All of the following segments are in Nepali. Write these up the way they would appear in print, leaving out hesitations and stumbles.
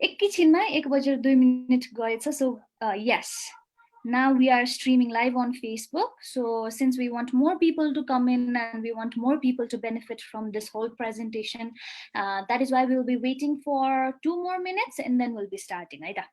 एकैछिनमा 1:02 गएछ. So yes, now we are streaming live on Facebook. So since we want more people to come in and we want more people to benefit from this whole presentation, that is why we will be waiting for 2 more minutes and then we'll be starting. Right?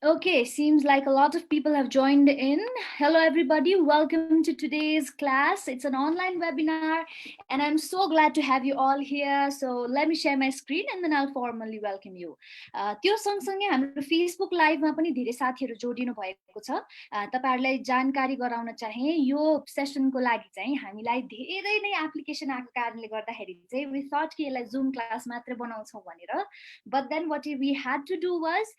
Okay, seems like a lot of people have joined in. Hello, everybody. Welcome to today's class. It's an online webinar, and I'm so glad to have you all here. So let me share my screen, and then I'll formally welcome you. त्यो सँगसँगै हाम्रो फेसबुक लाइभमा पनि धेरै साथीहरू जोडिनु भएको छ. तपाईहरुलाई जानकारी गराउन चाहे यो सेसनको लागि चाहिँ हामीलाई धेरै नै एप्लिकेसन आएको कारणले गर्दाखेरि चाहिँ we thought कि यसलाई जुम क्लास मात्र बनाउँछौं भनेर. But then what we had to do was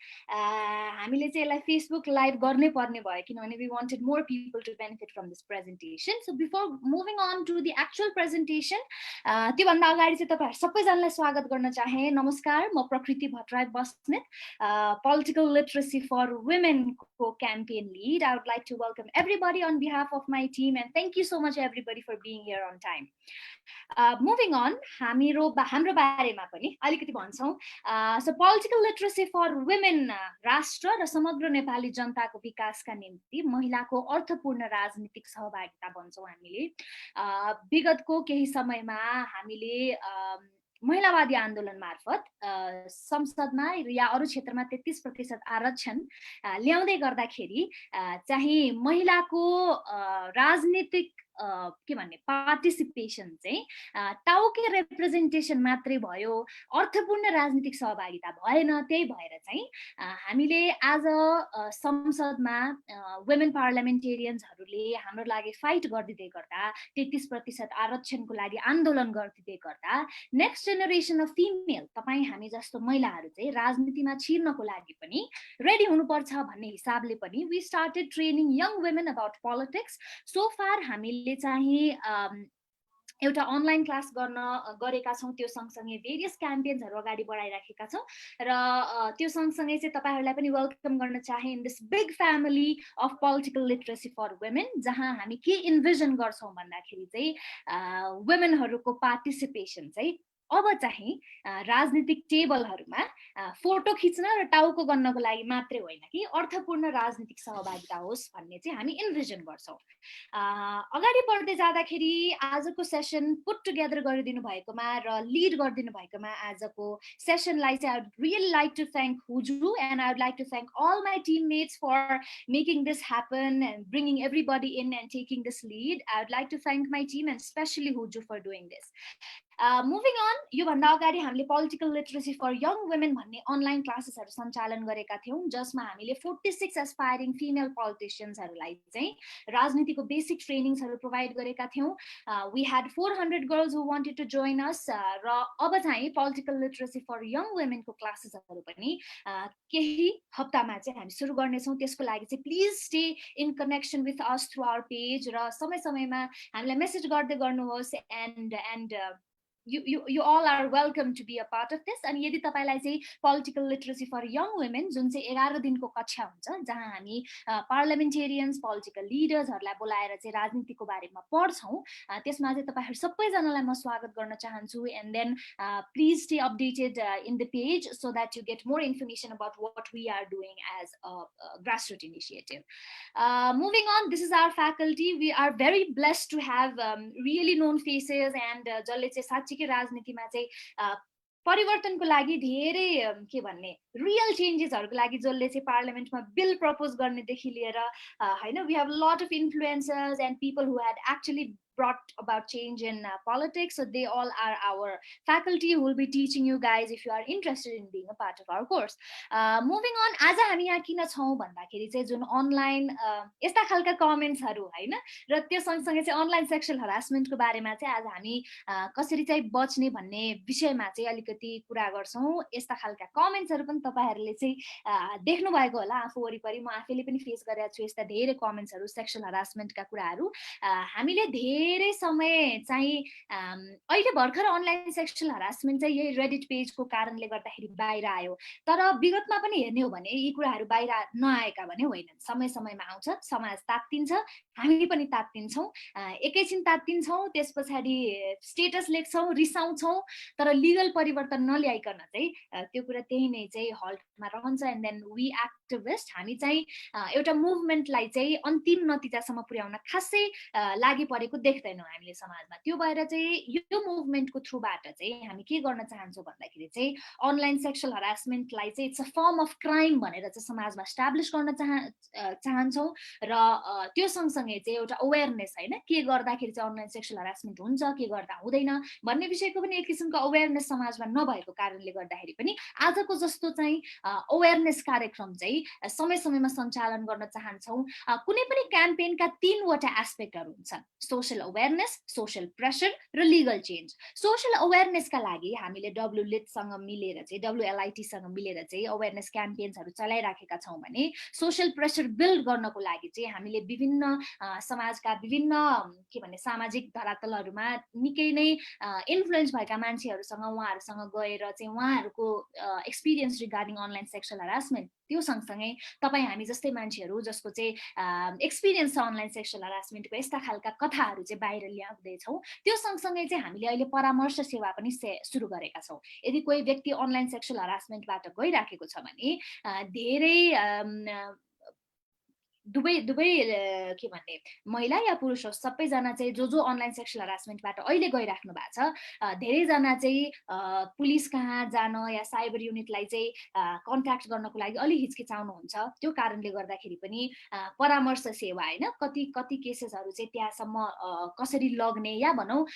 हामीले चाहिँ यसलाई फेसबुक लाइभ गर्नै पर्ने भयो किनभने we wanted more people to benefit from this presentation. So before moving on to the actual presentation, त्यो भन्दा अगाडि चाहिँ तपाईहरु सबैजनालाई स्वागत गर्न चाहे. नमस्कार, म प्रकृति Bhattarai Basnet, political literacy for women को campaign lead. I would like to welcome everybody on behalf of my team and thank you so much everybody for being here on time. Moving on, हाम्रो बारेमा पनि अलिकति भन्छौं. So political literacy for women राष्ट्र र समग्र नेपाली जनताको विकासका निम्ति महिलाको अर्थपूर्ण राजनीतिक सहभागिता भन्छौं हामीले. विगतको केही समयमा हामीले महिलावादी आन्दोलन मार्फत संसदमा या अरु क्षेत्रमा 33% आरक्षण ल्याउँदै गर्दाखेरि चाहिँ महिलाको राजनीतिक के भन्ने पार्टिसिपेसन चाहिँ टाउके रिप्रेजेन्टेसन मात्रै भयो, अर्थपूर्ण राजनीतिक सहभागिता भएन. त्यही भएर चाहिँ हामीले आज संसदमा वुमेन पार्लियामेन्टेरियन्सहरुले हाम्रो लागि फाइट गर्दिदै गर्दा 33% आरक्षणको लागि आन्दोलन गर्दिदै गर्दा नेक्स्ट जेनेरेसन अफ फिमेल तपाई हामी जस्तो महिलाहरु चाहिँ राजनीतिमा छिर्नको लागि पनि रेडी हुनुपर्छ भन्ने हिसाबले पनि we started training young women about politics. So far हामीले चाहिँ एउटा अनलाइन क्लास गरेका छौं. त्यो सँगसँगै भेरियस क्याम्पेन्सहरु अगाडि बढाइराखेका छौं र त्यो सँगसँगै चाहिँ तपाईहरुलाई पनि वेलकम गर्न चाहे in this big family of political literacy for women, जहाँ हामी के इन्भिजन गर्छौं भन्दाखेरि चाहिँ वुमेनहरुको पार्टिसिपेसन चाहिँ अब चाहिँ राजनीतिक टेबलहरुमा फोटो खिच्न र टाउको गर्नको लागि मात्रै होइन कि अर्थपूर्ण राजनीतिक सहभागिता होस् भन्ने चाहिँ हामी इन्भिजन गर्छौं. अगाडि बढ्दै जाँदाखेरि आजको सेसन पुट टुगेदर गरिदिनु भएकोमा र लिड गरिदिनु भएकोमा आजको सेसनलाई चाहिँ I would really like to thank Huju and I would like to thank all my teammates for making this happen and bringing everybody in and taking this lead. I would like to thank my team and especially Huju for doing this. Moving on, यो भन्दा अगाडि हामीले political literacy for young women भन्ने अनलाइन क्लासेसहरु सञ्चालन गरेका थियौं, जसमा हामीले 46 एस्पायरिङ फिमेल पोलिटिशियन्सहरुलाई चाहिँ राजनीतिको बेसिक ट्रेनिङ्सहरु प्रोवाइड गरेका थियौं. We had 400 girls who wanted to join us र अब चाहिँ political literacy for young women को क्लासेसहरु पनि केही हप्तामा चाहिँ हामी सुरु गर्ने छौं. त्यसको लागि चाहिँ please stay in connection with us through our page र समय समयमा हामीलाई मेसेज गर्दै गर्नुहोस् and you all are welcome to be a part of this. अनि यदि तपाईलाई चाहिँ political literacy for young women जुन चाहिँ 11 दिनको कक्षा हुन्छ जहाँ हामी parliamentarians, political leaders हरुलाई बोलाएर चाहिँ राजनीतिको बारेमा पढ्छौं, त्यसमा चाहिँ तपाईहरु सबैजनालाई म स्वागत गर्न चाहन्छु. And then please stay updated in the page so that you get more information about what we are doing as a grassroots initiative. Moving on, this is our faculty. We are very blessed to have really known faces and जसले चाहिँ साच्चीकै राजनीतिमा चाहिँ परिवर्तनको लागि धेरै के भन्ने रियल चेन्जेसहरुको लागि जसले चाहिँ पार्लियामेन्टमा बिल प्रपोज गर्नेदेखि लिएर हैन, we have a lot of influencers and people who had actually brought about change in politics. So they all are our faculty who will be teaching you guys if you are interested in being a part of our course. Moving on, आज हामी यहाँ किन छौं भन्दाखेरि चाहिँ जुन अनलाइन यस्ता खालका कमेन्ट्सहरु हैन र त्यो सँगसँगै चाहिँ अनलाइन सेक्सुअल हरासमेन्टको बारेमा चाहिँ आज हामी कसरी चाहिँ बच्ने भन्ने विषयमा चाहिँ अलिकति कुरा गर्छौं. यस्ता खालका कमेन्ट्सहरु पनि तपाईहरुले चाहिँ देख्नु भएको होला आफू वरिपरि. म आफैले पनि फेस गरेको छु यस्ता धेरै कमेन्ट्सहरु सेक्सुअल हरासमेन्टका कुराहरु. हामीले धेरै समय चाहिँ अहिले भर्खर अनलाइन सेक्सुअल हरासमेन्ट चाहिँ यही रेडिट पेजको कारणले गर्दाखेरि बाहिर आयो. तर विगतमा पनि हेर्ने हो भने यी कुराहरु बाहिर नआएका भने होइनन्. समय समयमा आउँछ, समाज तात्तिन्छ, हामी पनि तात्तिन्छौं, एकैछिन तात्तिन्छौं, त्यसपछि स्टेटस लेख्छौं, रिसाउँछौं, तर लिगल परिवर्तन नल्याइकन चाहिँ त्यो कुरा त्यही नै चाहिँ हल्टमा रहन्छ. एन्ड देन वी एक्टिभिस्ट हामी चाहिँ एउटा मुभमेन्टलाई चाहिँ अन्तिम नतिजासम्म पुर्याउन खासै लागि परेको देख्दैनौं हामीले समाजमा. त्यो भएर चाहिँ यो मुभमेन्टको थ्रुबाट चाहिँ हामी के गर्न चाहन्छौं भन्दाखेरि चाहिँ अनलाइन सेक्सुअल हरासमेन्टलाई चाहिँ it's a form of crime भनेर चाहिँ समाजमा एस्टाब्लिश गर्न चाहन्छौं. र त्यो सँगसँगै चाहिँ एउटा अवेयरनेस हैन, के गर्दाखेरि चाहिँ अनलाइन सेक्सुअल हरासमेन्ट हुन्छ, के गर्दा हुँदैन भन्ने विषयको पनि एक किसिमको अवेयरनेस समाजमा नभएको कारणले गर्दाखेरि पनि आजको जस्तो चाहिँ अवेयरनेस कार्यक्रम चाहिँ समय समयमा सञ्चालन गर्न चाहन्छौं. कुनै पनि क्याम्पेनका 3 वटा एस्पेक्टहरु हुन्छन्: सोशल अवेयरनेस, सोशल प्रेसर र लिगल चेन्ज. सोशल अवेयरनेसका लागि हामीले WLIT सँग मिलेर चाहिँ WLIT सँग मिलेर चाहिँ अवेयरनेस क्याम्पेन्सहरु चलाइराखेका छौं भने सोशल प्रेसर बिल्ड गर्नको लागि चाहिँ हामीले विभिन्न समाजका विभिन्न के भन्ने सामाजिक धरातलहरुमा निकै नै इन्फ्लुएन्स भएका मान्छेहरुसँग उहाँहरुसँग गएर चाहिँ उहाँहरुको experience regarding online sexual harassment, त्यो सँगसँगै तपाई हामी जस्तै मान्छेहरु जसको चाहिँ एक्सपीरियन्स छ अनलाइन सेक्सुअल हरासमेन्टको यस्ता खालका कथाहरु चाहिँ बाहिर ल्याउँदै छौं. त्यो सँगसँगै चाहिँ हामीले अहिले परामर्श सेवा पनि सुरु गरेका छौं. यदि कोही व्यक्ति अनलाइन सेक्सुअल हरासमेन्टबाट गइराखेको छ भने धेरै दुवै के भन्ने महिला या पुरुष हो सबैजना चाहिँ जो अनलाइन सेक्सुअल हरासमेन्टबाट अहिले गइराख्नु भएको छ, धेरैजना चाहिँ पुलिस कहाँ जान या साइबर युनिटलाई चाहिँ कन्ट्याक्ट गर्नको लागि अलि हिचकिचाउनुहुन्छ. त्यो कारणले गर्दाखेरि पनि परामर्श सेवा हैन, कति केसेसहरु चाहिँ त्यहाँसम्म कसरी लग्ने या भनौं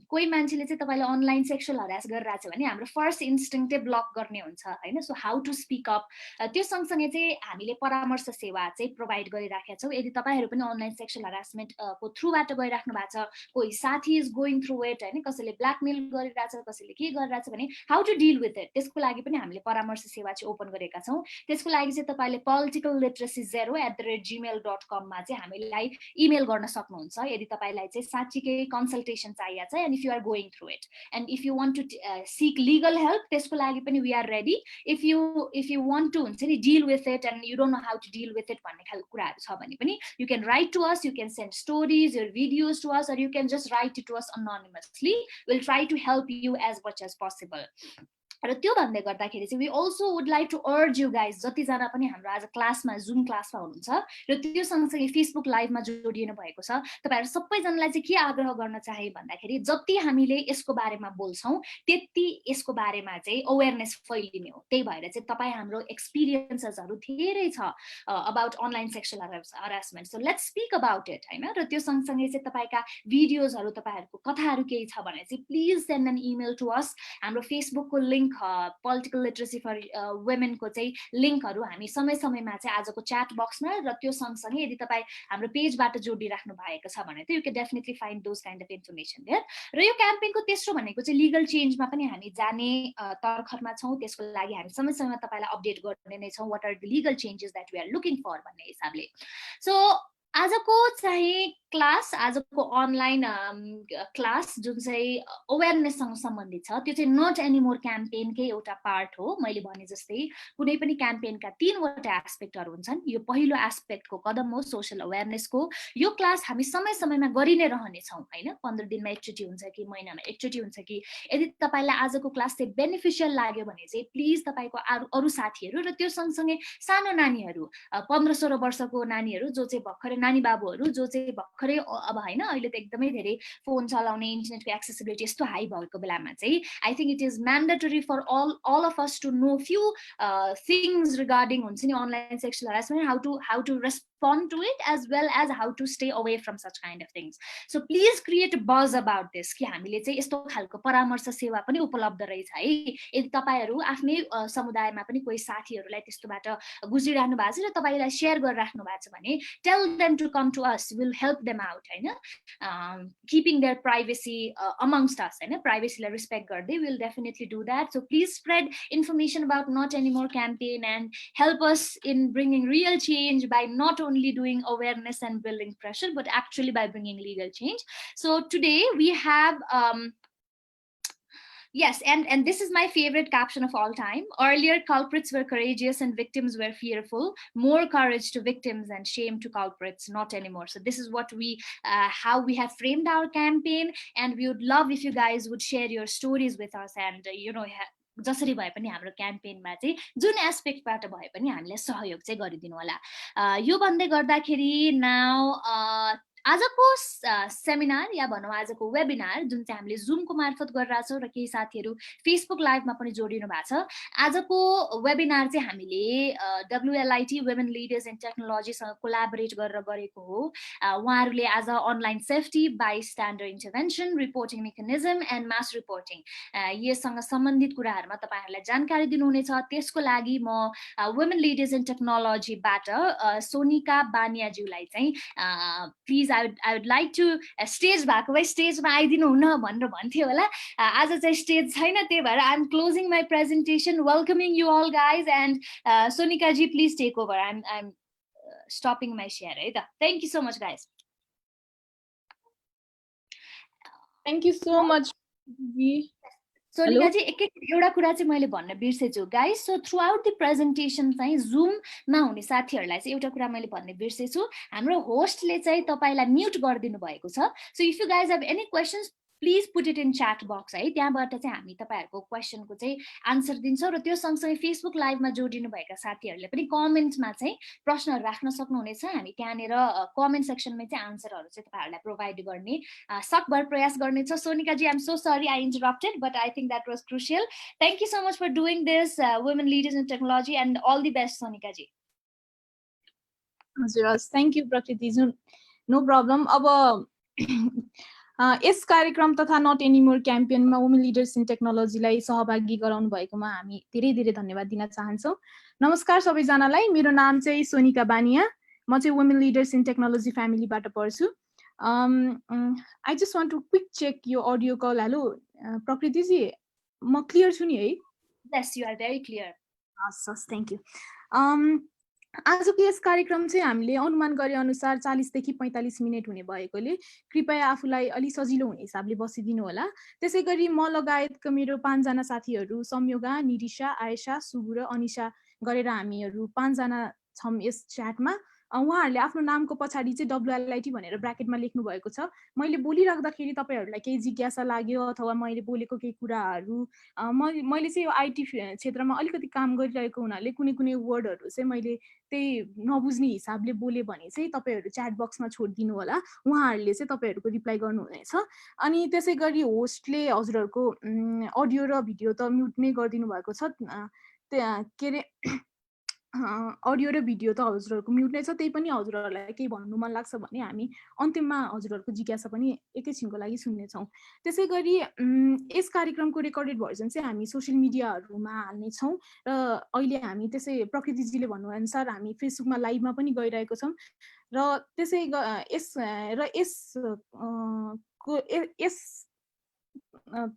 कोही मान्छेले चाहिँ तपाईलाई अनलाइन सेक्सुअल हरास गरिरहेछ भने हाम्रो फर्स्ट इन्स्टिङ्क्टै ब्लक गर्ने हुन्छ हैन. So how to speak up, त्यो सँगसँगै चाहिँ हामीले परामर्श सेवा चाहिँ प्रोभाइड गरिराखेका छौं. यदि तपाईहरु पनि अनलाइन सेक्सुअल हरासमेन्ट को थ्रुबाट गइराख्नु भएको छ, कोही साथी इज गोइङ थ्रु इट हैन, कसैले ब्ल्याकमेल गरिरहेछ, कसैले के गरिरहेछ भने how to deal with it, त्यसको लागि पनि हामीले परामर्श सेवा चाहिँ ओपन गरेका छौं. त्यसको लागि चाहिँ तपाईले politicalliteracy0@gmail.com मा चाहिँ हामीलाई इमेल गर्न सक्नुहुन्छ यदि तपाईलाई चाहिँ साच्चीकै कन्सल्टेसन चाहिएको छ and if you are going through it and if you want to seek legal help, त्यसको लागि पनि we are ready. If you want to हुन्छ नि deal with it and you don't know how to deal with it भन्ने खालको कुराहरु छ भने पनि you can write to us, you can send stories or videos to us, or you can just write it to us anonymously. We'll try to help you as much as possible. र त्यो भन्दै गर्दाखेरि चाहिँ we also would like to urge you guys, जतिजना पनि हाम्रो आज क्लासमा जुम क्लासमा हुनुहुन्छ र त्यो सँगसँगै फेसबुक लाइभमा जोडिनु भएको छ, तपाईहरु सबैजनालाई चाहिँ के आग्रह गर्न चाहे भन्दाखेरि जति हामीले यसको बारेमा बोल्छौं त्यति यसको बारेमा चाहिँ अवेयरनेस फैलिने हो. त्यही भएर चाहिँ तपाई हाम्रो एक्सपीरियन्सेसहरु धेरै छ about online sexual harassment. So let's speak about it हैन. र त्यो सँगसँगै चाहिँ तपाईका भिडियोजहरु, तपाईहरुको कथाहरु केही छ भने चाहिँ please send an email to us. हाम्रो फेसबुकको लिंक पोलिटिकल लिटरेसी फर वुमेनको चाहिँ लिंकहरु हामी समय समयमा चाहिँ आजको च्याट बक्समा र त्यो सँगसँगै यदि तपाई हाम्रो पेजबाट जोडिराख्नु भएको छ भने त you can definitely find those kind of information there. र यो क्याम्पेनको तेस्रो भनेको चाहिँ लिगल चेन्जमा पनि हामी जाने तर्खरमा छौं. त्यसको लागि हामी समय समयमा तपाईलाई अपडेट गर्ने नै छौं what are the legal changes that we are looking for भन्ने हिसाबले. सो आजको चाहिँ क्लास, आजको अनलाइन क्लास जुन चाहिँ अवेरनेससँग सम्बन्धित छ, त्यो चाहिँ नट एनिमोर क्याम्पेनकै एउटा पार्ट हो। मैले भने जस्तै कुनै पनि क्याम्पेनका 3वटा एस्पेक्टहरू हुन्छन्। यो पहिलो एस्पेक्टको कदम हो सोशल अवेरनेसको। यो क्लास हामी समय समयमा गरि नै रहनेछौँ होइन। 15 दिनमा एकचोटि हुन्छ कि महिनामा एकचोटि हुन्छ कि। यदि तपाईँलाई आजको क्लास चाहिँ बेनिफिसियल लाग्यो भने चाहिँ प्लिज तपाईँको अरू साथीहरू र त्यो सँगसँगै सानो नानीहरू, 15-16 वर्षको नानीहरू जो चाहिँ भर्खरै नानी बाबुहरू जो चाहिँ भर्खरै अब होइन अहिले त एकदमै धेरै फोन चलाउने, इन्टरनेटको एक्सेसिबिलिटी यस्तो हाई भएको बेलामा चाहिँ I think it is mandatory for all of us to know few things regarding हुन्छ नि online sexual harassment, how to respond to it as well as how to stay away from such kind of things. So please create a buzz about this कि हामीले चाहिँ यस्तो खालको परामर्श सेवा पनि उपलब्ध रहेछ है। यदि तपाईँहरू आफ्नै समुदायमा पनि कोही साथीहरूलाई त्यस्तोबाट गुजिरहनु भएको छ र तपाईँलाई सेयर गरिराख्नु भएको छ भने tell them to come to us, we'll help them out होइन। keeping their privacy amongst us होइन, प्राइभेसीलाई रेस्पेक्ट गर्दै we'll definitely do that. So please spread information about Not Anymore campaign and help us in bringing real change by not only doing awareness and building pressure but actually by bringing legal change. So today we have yes, and this is my favorite caption of all time. Earlier, culprits were courageous and victims were fearful. More courage to victims and shame to culprits, not anymore. So this is what we, how we have framed our campaign, and we would love if you guys would share your stories with us and you know. जसरी भए पनि हाम्रो क्याम्पेनमा चाहिँ जुन एस्पेक्टबाट भए पनि हामीलाई सहयोग चाहिँ गरिदिनु होला। यो भन्दै गर्दाखेरि नाउ आजको सेमिनार या भनौँ आजको वेबिनार जुन चाहिँ हामीले जुमको मार्फत गरिरहेछौँ र केही साथीहरू फेसबुक लाइभमा पनि जोडिनु भएको छ। आजको वेबिनार चाहिँ हामीले WLIT वुमेन लिडर्स इन टेक्नोलोजीसँग कोलाबोरेट गरेर गरेको हो। उहाँहरूले आज online safety, bystander intervention, reporting mechanism and mass reporting यससँग सम्बन्धित कुराहरूमा तपाईँहरूलाई जानकारी दिनुहुनेछ। त्यसको लागि म वुमेन लिडर्स इन टेक्नोलोजीबाट सोनिका बानियाज्यूलाई चाहिँ please I would like to stage भएको भए स्टेजमा आइदिनु हुन भनेर भन्थ्यो होला। आज चाहिँ स्टेज छैन, त्यही भएर I am closing my presentation, welcoming you all guys and Sonika ji please take over. I am stopping my share है त। Thank you so much guys. Thank you so much सोनिकाजी एउटा कुरा चाहिँ मैले भन्न बिर्सेछु guys. So throughout the presentation चाहिँ जुममा हुने साथीहरूलाई चाहिँ एउटा कुरा मैले भन्ने बिर्सेछु, हाम्रो होस्टले चाहिँ तपाईँलाई म्युट गरिदिनु भएको छ। So if you guys have any questions please put it in chat box है, त्यहाँबाट चाहिँ हामी तपाईँहरूको क्वेसनको चाहिँ आन्सर दिन्छौँ। र त्यो सँगसँगै फेसबुक लाइभमा जोडिनु भएका साथीहरूले पनि कमेन्टमा चाहिँ प्रश्नहरू राख्न सक्नुहुनेछ। हामी त्यहाँनिर कमेन्ट सेक्सनमै चाहिँ आन्सरहरू चाहिँ तपाईँहरूलाई प्रोभाइड गर्ने सकभर प्रयास गर्नेछ। सोनिकाजी I am so sorry I interrupted but I think that was crucial. Thank you so much for doing this women leaders in technology and all the best सोनिकाजी। हजुर हस्, थ्याङ्क यू प्रकृतिजु, नो प्रब्लम। अब यस कार्यक्रम तथा नट एनिमोर क्याम्पेनमा वुमेन लिडर्स इन टेक्नोलोजीलाई सहभागी गराउनु भएकोमा हामी धेरै धेरै धन्यवाद दिन चाहन्छौँ। नमस्कार सबैजनालाई, मेरो नाम चाहिँ सोनिका बानिया, म चाहिँ वुमेन लिडर्स इन टेक्नोलोजी फ्यामिलीबाट पढ्छु। I just want to quick check your audio call. Hello, Prakriti ji, म क्लियर छु नि है? Yes, you are very clear. हस्, थ्याङ्क यू। आजको यस कार्यक्रम चाहिँ हामीले अनुमान गरे अनुसार 40 देखि 45 मिनट हुने भएकोले कृपया आफूलाई अलि सजिलो हुने हिसाबले बसिदिनु होला। त्यसै गरी म लगायतका मेरो 5 जना साथीहरू संयोगा, निरिशा, आयशा, सुबु र अनिशा गरेर हामीहरू 5 जना छौँ यस च्याटमा। उहाँहरूले आफ्नो नामको पछाडि चाहिँ WLIT भनेर ब्र्याकेटमा लेख्नु भएको छ। मैले बोलिराख्दाखेरि तपाईँहरूलाई केही जिज्ञासा लाग्यो अथवा मैले बोलेको केही कुराहरू मैले चाहिँ यो IT क्षेत्रमा अलिकति काम गरिरहेको हुनाले कुनै कुनै वर्डहरू चाहिँ मैले त्यही नबुझ्ने हिसाबले बोले भने चाहिँ तपाईँहरू च्याट बक्समा छोडिदिनु होला, उहाँहरूले चाहिँ तपाईँहरूको रिप्लाई गर्नुहुनेछ। अनि त्यसै गरी होस्टले हजुरहरूको अडियो र भिडियो त म्युट नै गरिदिनु भएको छ, के अरे अडियो र भिडियो त हजुरहरूको म्युट नै छ। त्यही पनि हजुरहरूलाई केही भन्नु मन लाग्छ भने हामी अन्तिममा हजुरहरूको जिज्ञासा पनि एकैछिनको लागि सुन्नेछौँ। त्यसै गरी यस कार्यक्रमको रेकर्डेड भर्जन चाहिँ हामी सोसियल मिडियाहरूमा हाल्नेछौँ र अहिले हामी त्यसै प्रकृतिजीले भन्नुअनुसार हामी फेसबुकमा लाइभमा पनि गइरहेको छौँ र त्यसै यस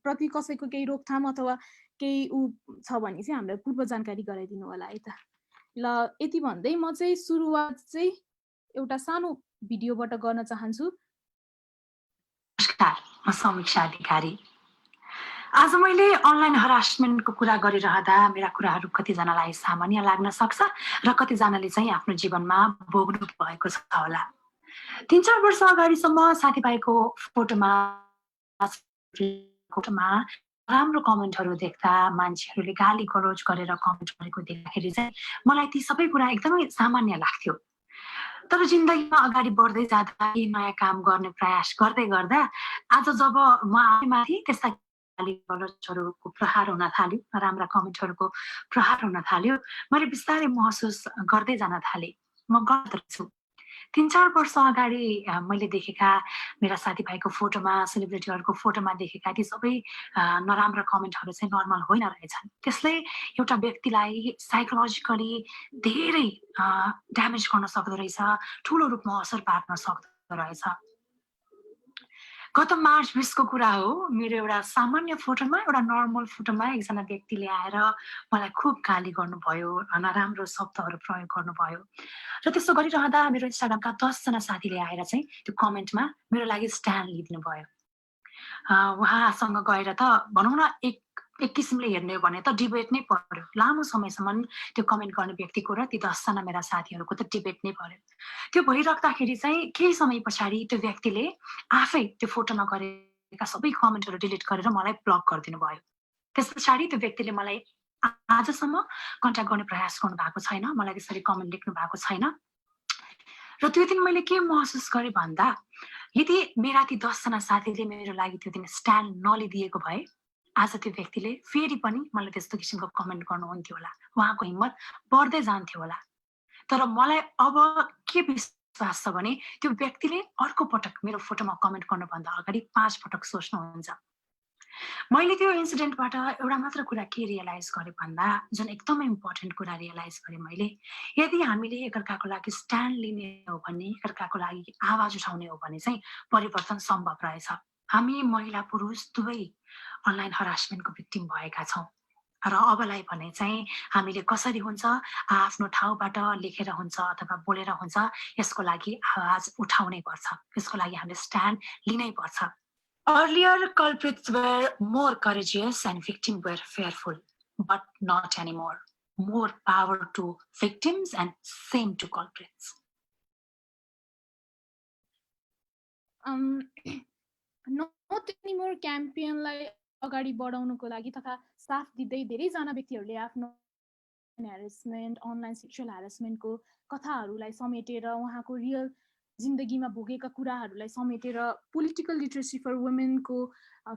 प्रति कसैको केही रोकथाम अथवा केही छ भने चाहिँ हामीलाई पूर्व जानकारी गराइदिनु होला है त। ल यति भन्दै म चाहिँ सुरुवात चाहिँ एउटा सानो भिडियोबाट गर्न चाहन्छु। नमस्कार, म समीक्षा अधिकारी। आज मैले अनलाइन हरासमेन्टको कुरा गरिरहँदा मेरा कुराहरू कतिजनालाई सामान्य लाग्न सक्छ र कतिजनाले चाहिँ आफ्नो जीवनमा भोग्नु भएको छ होला। 3-4 वर्ष अगाडिसम्म साथीभाइको फोटोमा राम्रो कमेन्टहरू देख्दा, मान्छेहरूले गाली गलोच गरेर कमेन्ट गरेको देख्दाखेरि चाहिँ मलाई ती सबै कुरा एकदमै सामान्य लाग्थ्यो। तर जिन्दगीमा अगाडि बढ्दै जाँदा नयाँ काम गर्ने प्रयास गर्दै गर्दा आज जब म आफैमाथि त्यस्ता गाली गलोचहरूको प्रहार हुन थाल्यो, नराम्रा कमेन्टहरूको प्रहार हुन थाल्यो, मैले बिस्तारै महसुस गर्दै जान थालेँ म गलत छु। 3-4 वर्ष अगाडि मैले देखेका मेरा साथीभाइको फोटोमा, सेलिब्रिटीहरूको फोटोमा देखेका ती सबै नराम्रा कमेन्टहरू चाहिँ नर्मल होइन रहेछन्। त्यसले एउटा व्यक्तिलाई साइकोलोजिकली धेरै ड्यामेज गर्न सक्दो रहेछ, ठुलो रूपमा असर पार्न सक्दो रहेछ। गत मार्च 20 को कुरा हो, मेरो एउटा सामान्य फोटोमा, एउटा नर्मल फोटोमा एकजना व्यक्तिले आएर मलाई खुब गाली गर्नुभयो, नराम्रो शब्दहरू प्रयोग गर्नुभयो र त्यस्तो गरिरहँदा मेरो इन्स्टाग्रामका 10 जना साथीले आएर चाहिँ त्यो कमेन्टमा मेरो लागि स्ट्यान्ड लिइदिनु भयो। उहाँसँग गएर त भनौँ न एक किसिमले हेर्ने हो भने त डिबेट नै पर्यो। लामो समयसम्म त्यो कमेन्ट गर्ने व्यक्तिको र ती 10 जना मेरा साथीहरूको त डिबेट नै पर्यो। त्यो भइराख्दाखेरि चाहिँ केही समय पछाडि त्यो व्यक्तिले आफै त्यो फोटोमा गरेका सबै कमेन्टहरू डिलिट गरेर मलाई ब्लक गरिदिनु भयो। त्यस पछाडि त्यो व्यक्तिले मलाई आजसम्म कन्ट्याक्ट गर्ने प्रयास गर्नु भएको छैन, मलाई त्यसरी कमेन्ट लेख्नु भएको छैन। र त्यो दिन मैले के महसुस गरेँ भन्दा यदि मेरा ती 10 जना साथीले मेरो लागि त्यो दिन स्ट्यान्ड नलिदिएको भए आज त्यो व्यक्तिले फेरि पनि मलाई त्यस्तो किसिमको कमेन्ट गर्नुहुन्थ्यो होला, उहाँको हिम्मत बढ्दै जान्थ्यो होला। तर मलाई अब के विश्वास छ भने त्यो व्यक्तिले अर्को पटक मेरो फोटोमा कमेन्ट गर्नुभन्दा अगाडि 5 पटक सोच्नुहुन्छ। मैले त्यो इन्सिडेन्टबाट एउटा मात्र कुरा के रियलाइज गरेँ भन्दा जुन एकदमै इम्पोर्टेन्ट कुरा रियलाइज गरेँ मैले, यदि हामीले एकअर्काको लागि स्ट्यान्ड लिने हो भने, एकअर्काको लागि आवाज उठाउने हो भने चाहिँ परिवर्तन सम्भव रहेछ। हामी महिला पुरुष दुवै अनलाइन हरासमेन्टको भिक्टिम भएका छौँ र अबलाई भने चाहिँ हामीले कसरी हुन्छ, आफ्नो ठाउँबाट लेखेर हुन्छ अथवा बोलेर हुन्छ, यसको लागि आवाज उठाउनै पर्छ, यसको लागि हामीले स्ट्यान्ड लिनै पर्छ। Earlier, culprits were more courageous and victims were fearful, but not anymore. More power to victims and same to culprits. Not anymore क्याम्पेनलाई अगाडि बढाउनको लागि तथा साथ दिँदै धेरैजना व्यक्तिहरूले आफ्नो ह्यारेसमेन्ट, अनलाइन सेक्सुअल ह्यारेसमेन्टको कथाहरूलाई समेटेर उहाँको रियल जिन्दगीमा भोगेका कुराहरूलाई समेटेर पोलिटिकल लिटरेसी फर वुमेनको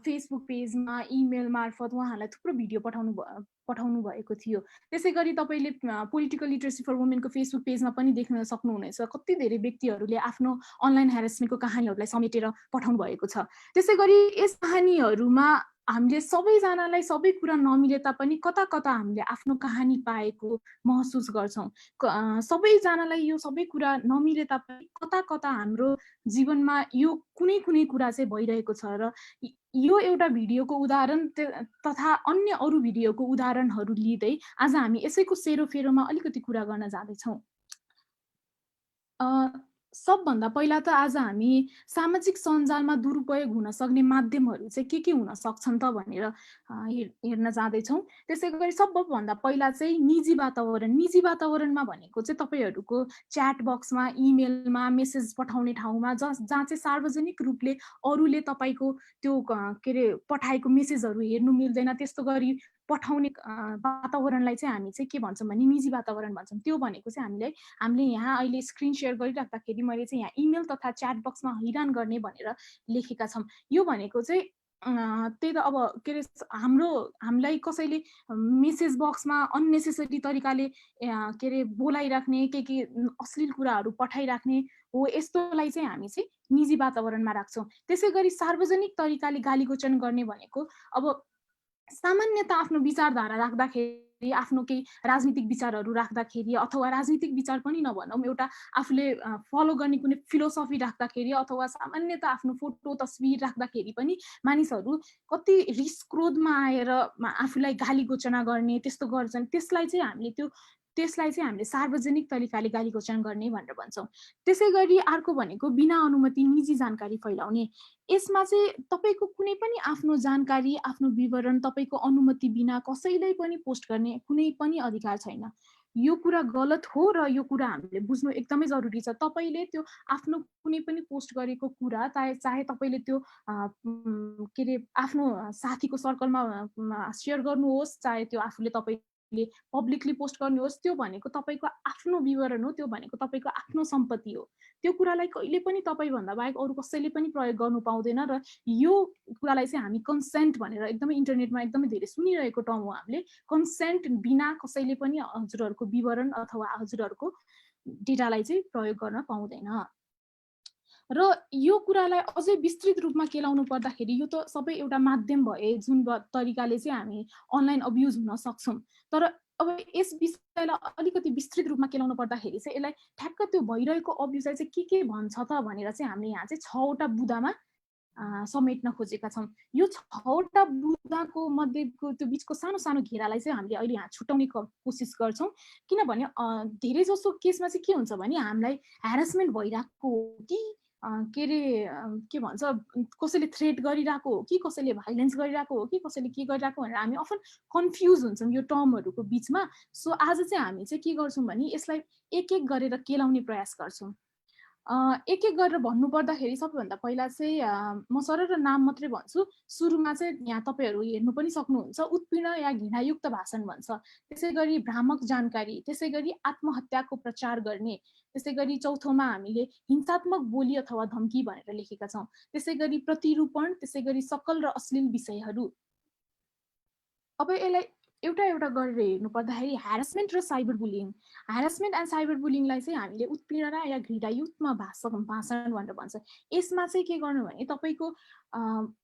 फेसबुक पेजमा इमेल मार्फत उहाँहरूलाई थुप्रो भिडियो पठाउनु भएको थियो। त्यसै गरी तपाईँले पोलिटिकल लिटरेसी फर वुमेनको फेसबुक पेजमा पनि देख्न सक्नुहुनेछ कति धेरै व्यक्तिहरूले आफ्नो अनलाइन ह्यारेसमेन्टको कहानीहरूलाई समेटेर पठाउनु भएको छ। त्यसै गरी यस कहानीहरूमा हामीले सबैजनालाई सबै कुरा नमिले तापनि कता कता हामीले आफ्नो कहानी पाएको महसुस गर्छौँ। सबैजनालाई यो सबै कुरा नमिले तापनि कता कता हाम्रो जीवनमा यो कुनै कुनै कुरा चाहिँ भइरहेको छ र यो एउटा भिडियोको उदाहरण तथा अन्य अरू भिडियोको उदाहरणहरू लिँदै आज हामी यसैको सेरोफेरोमा अलिकति कुरा गर्न जाँदैछौँ। सबभन्दा पहिला त आज हामी सामाजिक सञ्जालमा दुरुपयोग हुन सक्ने माध्यमहरू चाहिँ के हुन सक्छन् त भनेर हेर्न जाँदैछौँ। त्यसै गरी सबभन्दा पहिला चाहिँ निजी वातावरण। निजी वातावरणमा भनेको चाहिँ तपाईँहरूको च्याट बक्समा, इमेलमा, मेसेज पठाउने ठाउँमा जहाँ चाहिँ सार्वजनिक रूपले अरूले तपाईँको त्यो के अरे पठाएको मेसेजहरू हेर्नु मिल्दैन, त्यस्तो गरी पठाउने वातावरणलाई चाहिँ हामी चाहिँ के भन्छौँ भने निजी वातावरण भन्छौँ। त्यो भनेको चाहिँ हामीले यहाँ अहिले स्क्रिन सेयर गरिराख्दाखेरि मैले चाहिँ यहाँ इमेल तथा च्याट बक्समा हैरान गर्ने भनेर लेखेका छौँ। यो भनेको चाहिँ त्यही त अब के अरे हामीलाई कसैले मेसेज बक्समा अननेसेसरी तरिकाले के अरे बोलाइराख्ने, के अश्लील कुराहरू पठाइराख्ने हो, यस्तोलाई चाहिँ हामी चाहिँ निजी वातावरणमा राख्छौँ। त्यसै गरी सार्वजनिक तरिकाले गालीगोचन गर्ने भनेको अब सामान्यतः आफ्नो विचारधारा राख्दाखेरि, आफ्नो केही राजनीतिक विचारहरू राख्दाखेरि अथवा राजनीतिक विचार पनि नभनौँ, एउटा आफूले फलो गर्ने कुनै फिलोसफी राख्दाखेरि अथवा सामान्यतः आफ्नो फोटो तस्बिर राख्दाखेरि पनि मानिसहरू कति रिस क्रोधमा आएर आफूलाई गाली गोचना गर्ने त्यस्तो गर्छन्। त्यसलाई चाहिँ हामीले त्यो त्यसलाई चाहिँ हामीले सार्वजनिक तरिकाले गाली गलौज गर्ने भनेर भन्छौँ। त्यसै गरी अर्को भनेको बिना अनुमति निजी जानकारी फैलाउने। यसमा चाहिँ तपाईँको कुनै पनि आफ्नो जानकारी, आफ्नो विवरण तपाईँको अनुमति बिना कसैलाई पनि पोस्ट गर्ने कुनै पनि अधिकार छैन। यो कुरा गलत हो र यो कुरा हामीले बुझ्नु एकदमै जरुरी छ। तपाईँले त्यो आफ्नो कुनै पनि पोस्ट गरेको कुरा चाहे तपाईँले त्यो के अरे आफ्नो साथीको सर्कलमा सेयर गर्नुहोस्, चाहे त्यो आफूले तपाईँले पब्लिकली पोस्ट गर्नुहोस्, त्यो भनेको तपाईँको आफ्नो विवरण हो, त्यो भनेको तपाईँको आफ्नो सम्पत्ति हो। त्यो कुरालाई कहिले पनि तपाईँभन्दा बाहेक अरू कसैले पनि प्रयोग गर्नु पाउँदैन र यो कुरालाई चाहिँ हामी कन्सेन्ट भनेर एकदमै इन्टरनेटमा एकदमै धेरै सुनिरहेको टर्म हो। हामीले कन्सेन्ट बिना कसैले पनि हजुरहरूको विवरण अथवा हजुरहरूको डेटालाई चाहिँ प्रयोग गर्न पाउँदैन। र यो कुरालाई अझै विस्तृत रूपमा केलाउनु पर्दाखेरि यो त सबै एउटा माध्यम भए जुन तरिकाले चाहिँ हामी अनलाइन अब्युज हुन सक्छौँ। तर अब यस विषयलाई अलिकति विस्तृत रूपमा केलाउनु पर्दाखेरि चाहिँ यसलाई ठ्याक्क त्यो भइरहेको अब्युजलाई चाहिँ के भन्छ त भनेर चाहिँ हामीले यहाँ चाहिँ 6वटा बुदामा समेट्न खोजेका छौँ। यो 6वटा बुदाको मध्येको त्यो बिचको सानो सानो घेरालाई चाहिँ हामीले अहिले यहाँ छुटाउने कोसिस गर्छौँ। किनभने धेरै जसो केसमा चाहिँ के हुन्छ भने हामीलाई ह्यारासमेन्ट भइरहेको हो कि के अरे के भन्छ कसैले थ्रेट गरिरहेको हो कि कसैले भाइलेन्स गरिरहेको हो कि कसैले के गरिरहेको भनेर हामी अफन कन्फ्युज हुन्छौँ यो टर्महरूको बिचमा। सो आज चाहिँ हामी चाहिँ के गर्छौँ भने यसलाई एक एक गरेर केलाउने प्रयास गर्छौँ। एक एक गरेर भन्नुपर्दाखेरि सबैभन्दा पहिला चाहिँ म सरर नाम मात्रै भन्छु। सुरुमा चाहिँ यहाँ तपाईँहरू हेर्नु पनि सक्नुहुन्छ, उत्पीडन या घृणायुक्त भाषण भन्छ। त्यसै गरी भ्रामक जानकारी, त्यसै गरी आत्महत्याको प्रचार गर्ने, त्यसै गरी चौथोमा हामीले हिंसात्मक बोली अथवा धम्की भनेर लेखेका छौँ। त्यसै गरी प्रतिरूपण, त्यसै गरी सकल र अश्लील विषयहरू। अब यसलाई एउटा एउटा गरेर हेर्नु पर्दाखेरि ह्यारासमेन्ट र साइबर बुलिङ। ह्यारासमेन्ट एन्ड साइबर बुलिङलाई चाहिँ हामीले उत्पीडन या घृणायुक्त भाषण भनेर भन्छ। यसमा चाहिँ के गर्नु भने तपाईँको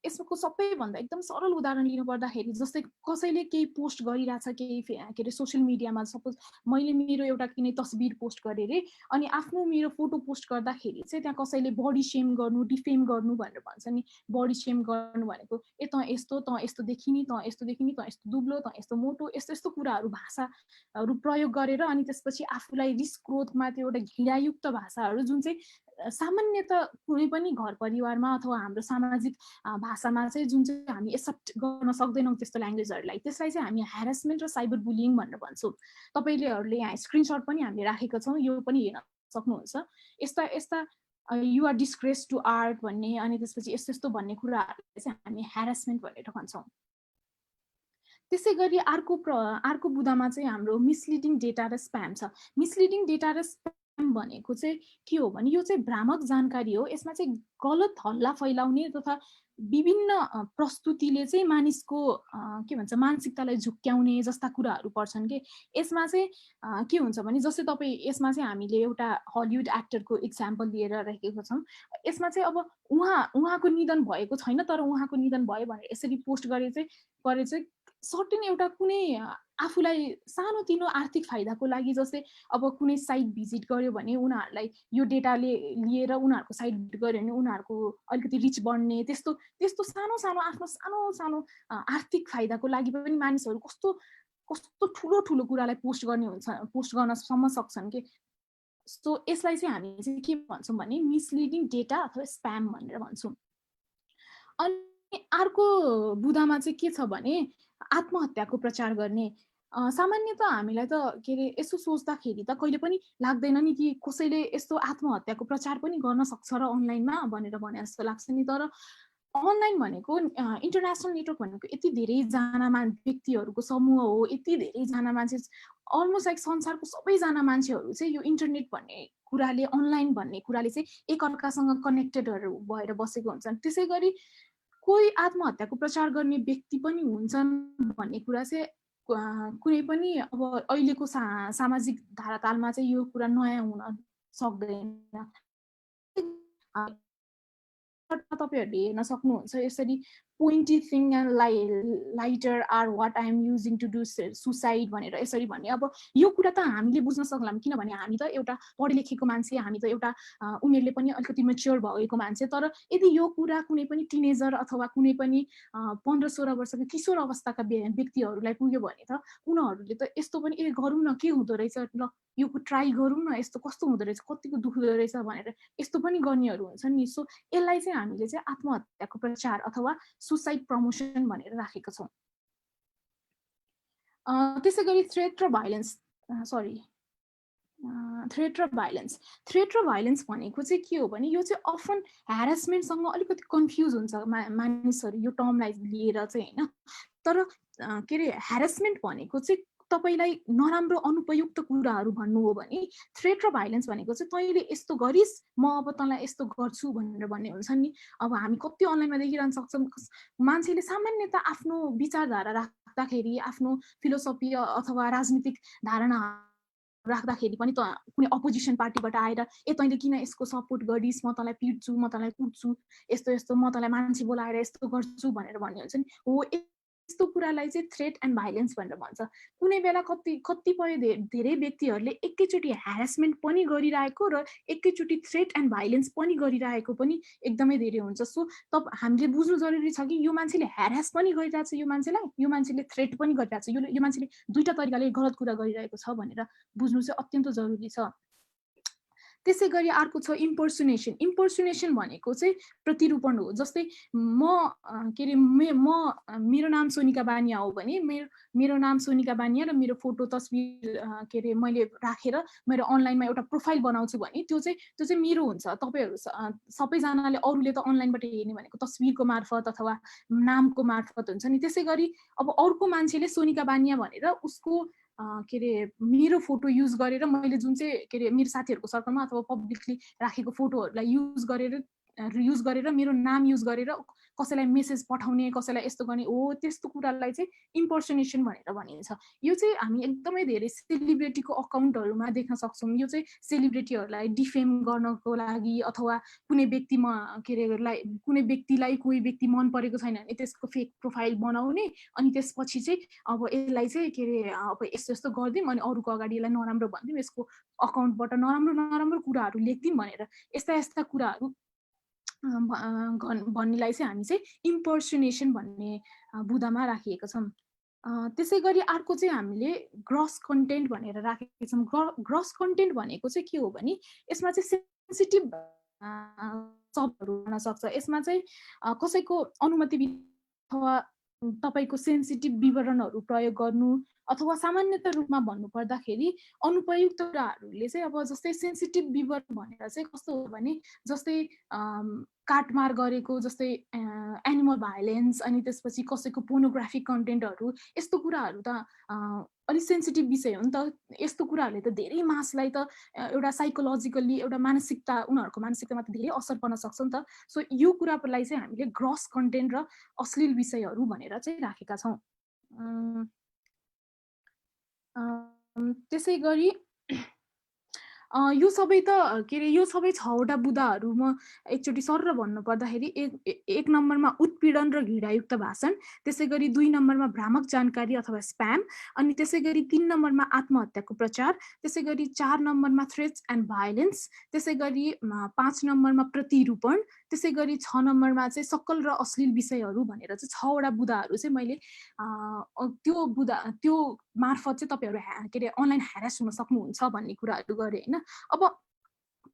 यसको सबैभन्दा एकदम सरल उदाहरण लिनु पर्दाखेरि जस्तै कसैले केही पोस्ट गरिरहेछ केही के अरे सोसियल मिडियामा, सपोज मैले मेरो एउटा कुनै तस्बिर पोस्ट गरेँ अरे, अनि आफ्नो मेरो फोटो पोस्ट गर्दाखेरि चाहिँ त्यहाँ कसैले बडी सेम गर्नु, डिफेम गर्नु भनेर भन्छ नि। बडी सेम गर्नु भनेको त यस्तो देखिने, त यस्तो देखिने, त यस्तो दुब्लो, त यस्तो मोटो, यस्तो यस्तो कुराहरू भाषाहरू प्रयोग गरेर अनि त्यसपछि आफूलाई रिस क्रोधमा त्यो एउटा घृणायुक्त भाषाहरू जुन चाहिँ सामान्यतः कुनै पनि घर परिवारमा अथवा हाम्रो सामाजिक भाषामा चाहिँ जुन चाहिँ हामी एक्सेप्ट गर्न सक्दैनौँ त्यस्तो ल्याङ्ग्वेजहरूलाई, त्यसलाई चाहिँ हामी ह्यारासमेन्ट र साइबर बुलिङ भनेर भन्छौँ। तपाईँलेहरूले यहाँ स्क्रिनसट पनि हामीले राखेका छौँ, यो पनि हेर्न सक्नुहुन्छ। यस्ता यस्ता you are disgrace to art भन्ने अनि त्यसपछि यस्तो यस्तो भन्ने कुराहरूलाई चाहिँ हामी ह्यारासमेन्ट भनेर भन्छौँ। त्यसै गरी अर्को बुदामा चाहिँ हाम्रो मिसलिडिङ डेटा र स्प्याम छ। मिसलिडिङ डेटा र स्प्याम भनेको चाहिँ के हो भने यो चाहिँ भ्रामक जानकारी हो। यसमा चाहिँ गलत हल्ला फैलाउने तथा विभिन्न प्रस्तुतिले चाहिँ मानिसको के भन्छ मानसिकतालाई झुक्क्याउने जस्ता कुराहरू पर्छन् कि। यसमा चाहिँ के हुन्छ भने जस्तै तपाईँ यसमा चाहिँ हामीले एउटा हलिउड एक्टरको इक्जाम्पल लिएर राखेको छौँ। यसमा चाहिँ अब उहाँको निधन भएको छैन, तर उहाँको निधन भयो भनेर यसरी पोस्ट गरे चाहिँ सर्टेन एउटा कुनै आफूलाई सानोतिनो आर्थिक फाइदाको लागि, जस्तै अब कुनै साइट भिजिट गर्यो भने उनीहरूलाई यो डेटाले लिएर उनीहरूको साइट भिजिट गर्यो भने उनीहरूको अलिकति रिच बढ्ने, त्यस्तो सानो सानो आफ्नो सानो सानो आर्थिक फाइदाको लागि पनि मानिसहरू कस्तो ठुलो कुरालाई पोस्ट गर्नसम्म सक्छन् कि। सो यसलाई चाहिँ हामी चाहिँ के भन्छौँ भने मिसलिडिङ डेटा अथवा स्प्याम भनेर भन्छौँ। अनि अर्को बुदामा चाहिँ के छ भने आत्महत्याको प्रचार गर्ने। सामान्यतः हामीलाई त के अरे यसो सोच्दाखेरि त कहिले पनि लाग्दैन नि कि कसैले यस्तो आत्महत्याको प्रचार पनि गर्न सक्छ र अनलाइनमा भनेर भने जस्तो लाग्छ नि। तर अनलाइन भनेको इन्टरनेसनल नेटवर्क भनेको यति धेरैजना व्यक्तिहरूको समूह हो, यति धेरैजना मान्छे, अलमोस्ट लाइक संसारको सबैजना मान्छेहरू चाहिँ यो इन्टरनेट भन्ने कुराले, अनलाइन भन्ने कुराले चाहिँ एकअर्कासँग कनेक्टेडहरू भएर बसेको हुन्छन्। त्यसै गरी कोही आत्महत्याको प्रचार गर्ने व्यक्ति पनि हुन्छन् भन्ने कुरा चाहिँ कुनै पनि अब अहिलेको सामाजिक धारातालमा चाहिँ यो कुरा नयाँ हुन सक्दैन। तपाईँहरूले हेर्न सक्नुहुन्छ यसरी pointy thing and lighter are what I am using to do suicide भनेर यसरी भन्ने। अब यो कुरा त हामीले बुझ्न सक्लाम, किनभने हामी त एउटा पढे लेखेको मान्छे, हामी त एउटा उमेरले पनि अलिकति मेच्योर भएको मान्छे। तर यदि यो कुरा कुनै पनि टिनेजर अथवा कुनै पनि 15-16 वर्षको किशोर अवस्थाका व्यक्तिहरूलाई पुग्यो भने त उनीहरूले त यस्तो पनि गरौँ न, के हुँदो रहेछ, ल यो ट्राई गरौँ न, यस्तो कस्तो हुँदो रहेछ, कतिको दुख्दो रहेछ भनेर यस्तो पनि गर्नेहरू हुन्छन् नि। सो यसलाई चाहिँ हामीले चाहिँ आत्महत्याको प्रचार अथवा सुसाइड प्रमोसन भनेर राखेका छौँ। त्यसै गरी थ्रेट र भाइलेन्स भनेको चाहिँ के हो भने यो चाहिँ अफन ह्यारासमेन्टसँग अलिकति कन्फ्युज हुन्छ मानिसहरू यो टर्मलाई लिएर चाहिँ, होइन। तर के अरे ह्यारासमेन्ट भनेको चाहिँ तपाईलाई नराम्रो अनुपयुक्त कुराहरू भन्नु हो भने, थ्रेट र भाइलेन्स भनेको चाहिँ तैँले यस्तो गरिस् म अब तँलाई यस्तो गर्छु भनेर भन्ने हुन्छ नि। अब हामी कति अनलाइनमा देखिरहन सक्छौँ, मान्छेले सामान्यतः आफ्नो विचारधारा राख्दाखेरि, आफ्नो फिलोसफी अथवा राजनीतिक धारणा राख्दाखेरि पनि त कुनै अपोजिसन पार्टीबाट आएर तैँले किन यसको सपोर्ट गरिस्, म तँलाई पिट्छु, म तँलाई कुट्छु, यस्तो यस्तो म तँलाई मान्छे बोलाएर यस्तो गर्छु भनेर भन्ने हुन्छ नि। हो, यस्तो कुरालाई चाहिँ थ्रेट एन्ड भाइलेन्स भनेर भन्छ। कुनै बेला कतिपय धेरै व्यक्तिहरूले एकैचोटि ह्यारासमेन्ट पनि गरिरहेको र एकैचोटि थ्रेट एन्ड भाइलेन्स पनि गरिरहेको पनि एकदमै धेरै हुन्छ। सो हामीले बुझ्नु जरुरी छ कि यो मान्छेले ह्यारास पनि गरिरहेको छ, यो मान्छेले थ्रेट पनि गरिरहेको छ, यो मान्छेले दुईटा तरिकाले गलत कुरा गरिरहेको छ भनेर बुझ्नु चाहिँ अत्यन्त जरुरी छ। त्यसै गरी अर्को छ इम्पर्सोनेसन। इम्पर्सोनेसन भनेको चाहिँ प्रतिरूपण हो। जस्तै मेरो नाम सोनिका बानिया हो भने मेरो नाम सोनिका बानिया र मेरो फोटो तस्बिर मैले राखेर मेरो अनलाइनमा एउटा प्रोफाइल बनाउँछु भने त्यो चाहिँ मेरो हुन्छ। तपाईँहरू सबैजनाले अरूले त अनलाइनबाट हेर्ने भनेको तस्बिरको मार्फत अथवा नामको मार्फत हुन्छ नि। त्यसै गरी अब अर्को मान्छेले सोनिका बानिया भनेर उसको मेरो फोटो युज गरेर मैले जुन चाहिँ मेरो साथीहरूको सर्कलमा अथवा पब्लिकली राखेको फोटोहरूलाई युज गरेर मेरो नाम युज गरेर कसैलाई मेसेज पठाउने, कसैलाई यस्तो गर्ने हो, त्यस्तो कुरालाई चाहिँ इम्पर्सोनेसन भनेर भनिन्छ। यो चाहिँ हामी एकदमै धेरै सेलिब्रिटीको अकाउन्टहरूमा देख्न सक्छौँ। यो चाहिँ सेलिब्रिटीहरूलाई डिफेम गर्नको लागि अथवा कुनै व्यक्तिलाई कोही व्यक्ति मन परेको छैन भने त्यसको फेक प्रोफाइल बनाउने, अनि त्यसपछि चाहिँ अब यसलाई चाहिँ अब यस्तो यस्तो गरिदिउँ, अनि अरूको अगाडि यसलाई नराम्रो भनिदिउँ, यसको अकाउन्टबाट नराम्रो कुराहरू लेखिदिउँ भनेर यस्ता कुराहरू भन्नेलाई चाहिँ हामी चाहिँ इम्पर्सोनेसन भन्ने बुदामा राखिएका छौँ। त्यसै गरी अर्को चाहिँ हामीले ग्रस कन्टेन्ट भनेर राखेका छौँ। ग्रस कन्टेन्ट भनेको चाहिँ के हो भने यसमा चाहिँ सेन्सिटिभ शब्दहरू हुन सक्छ। यसमा चाहिँ कसैको अनुमति अथवा तपाईको सेन्सिटिभ विवरणहरू प्रयोग गर्नु, अथवा सामान्यतः रूपमा भन्नुपर्दाखेरि अनुपयुक्त कुराहरूले चाहिँ अब जस्तै सेन्सिटिभ विवरण भनेर चाहिँ कस्तो हो भने जस्तै काटमार गरेको, जस्तै एनिमल भाइलेन्स, अनि त्यसपछि कसैको पोर्नोग्राफिक कन्टेन्टहरू, यस्तो कुराहरू त अलिक सेन्सिटिभ विषय हो नि त। यस्तो कुराहरूले त धेरै मासलाई त एउटा साइकोलोजिकल्ली एउटा मानसिकता, उनीहरूको मानसिकतामा त धेरै असर पर्न सक्छ नि त। सो यो कुरालाई चाहिँ हामीले ग्रस कन्टेन्ट र अश्लील विषयहरू भनेर चाहिँ राखेका छौँ। त्यसै गरी यो सबै त यो सबै 6वटा बुदाहरू म एकचोटि सर भन्नु पर्दाखेरि एक नम्बरमा उत्पीडन र घृणायुक्त भाषण, त्यसै गरी 2 नम्बरमा भ्रामक जानकारी अथवा स्प्याम, अनि त्यसै गरी 3 नम्बरमा आत्महत्याको प्रचार, त्यसै गरी 4 नम्बरमा थ्रेट्स एन्ड भाइलेन्स, त्यसै गरी 5 नम्बरमा प्रतिरूपण, त्यसै गरी 6 नम्बरमा चाहिँ सकल र अश्लील विषयहरू भनेर चाहिँ 6वटा बुदाहरू चाहिँ मैले त्यो मार्फत चाहिँ तपाईँहरू अनलाइन ह्यारास हुन सक्नुहुन्छ भन्ने कुराहरू गरेँ, होइन। अब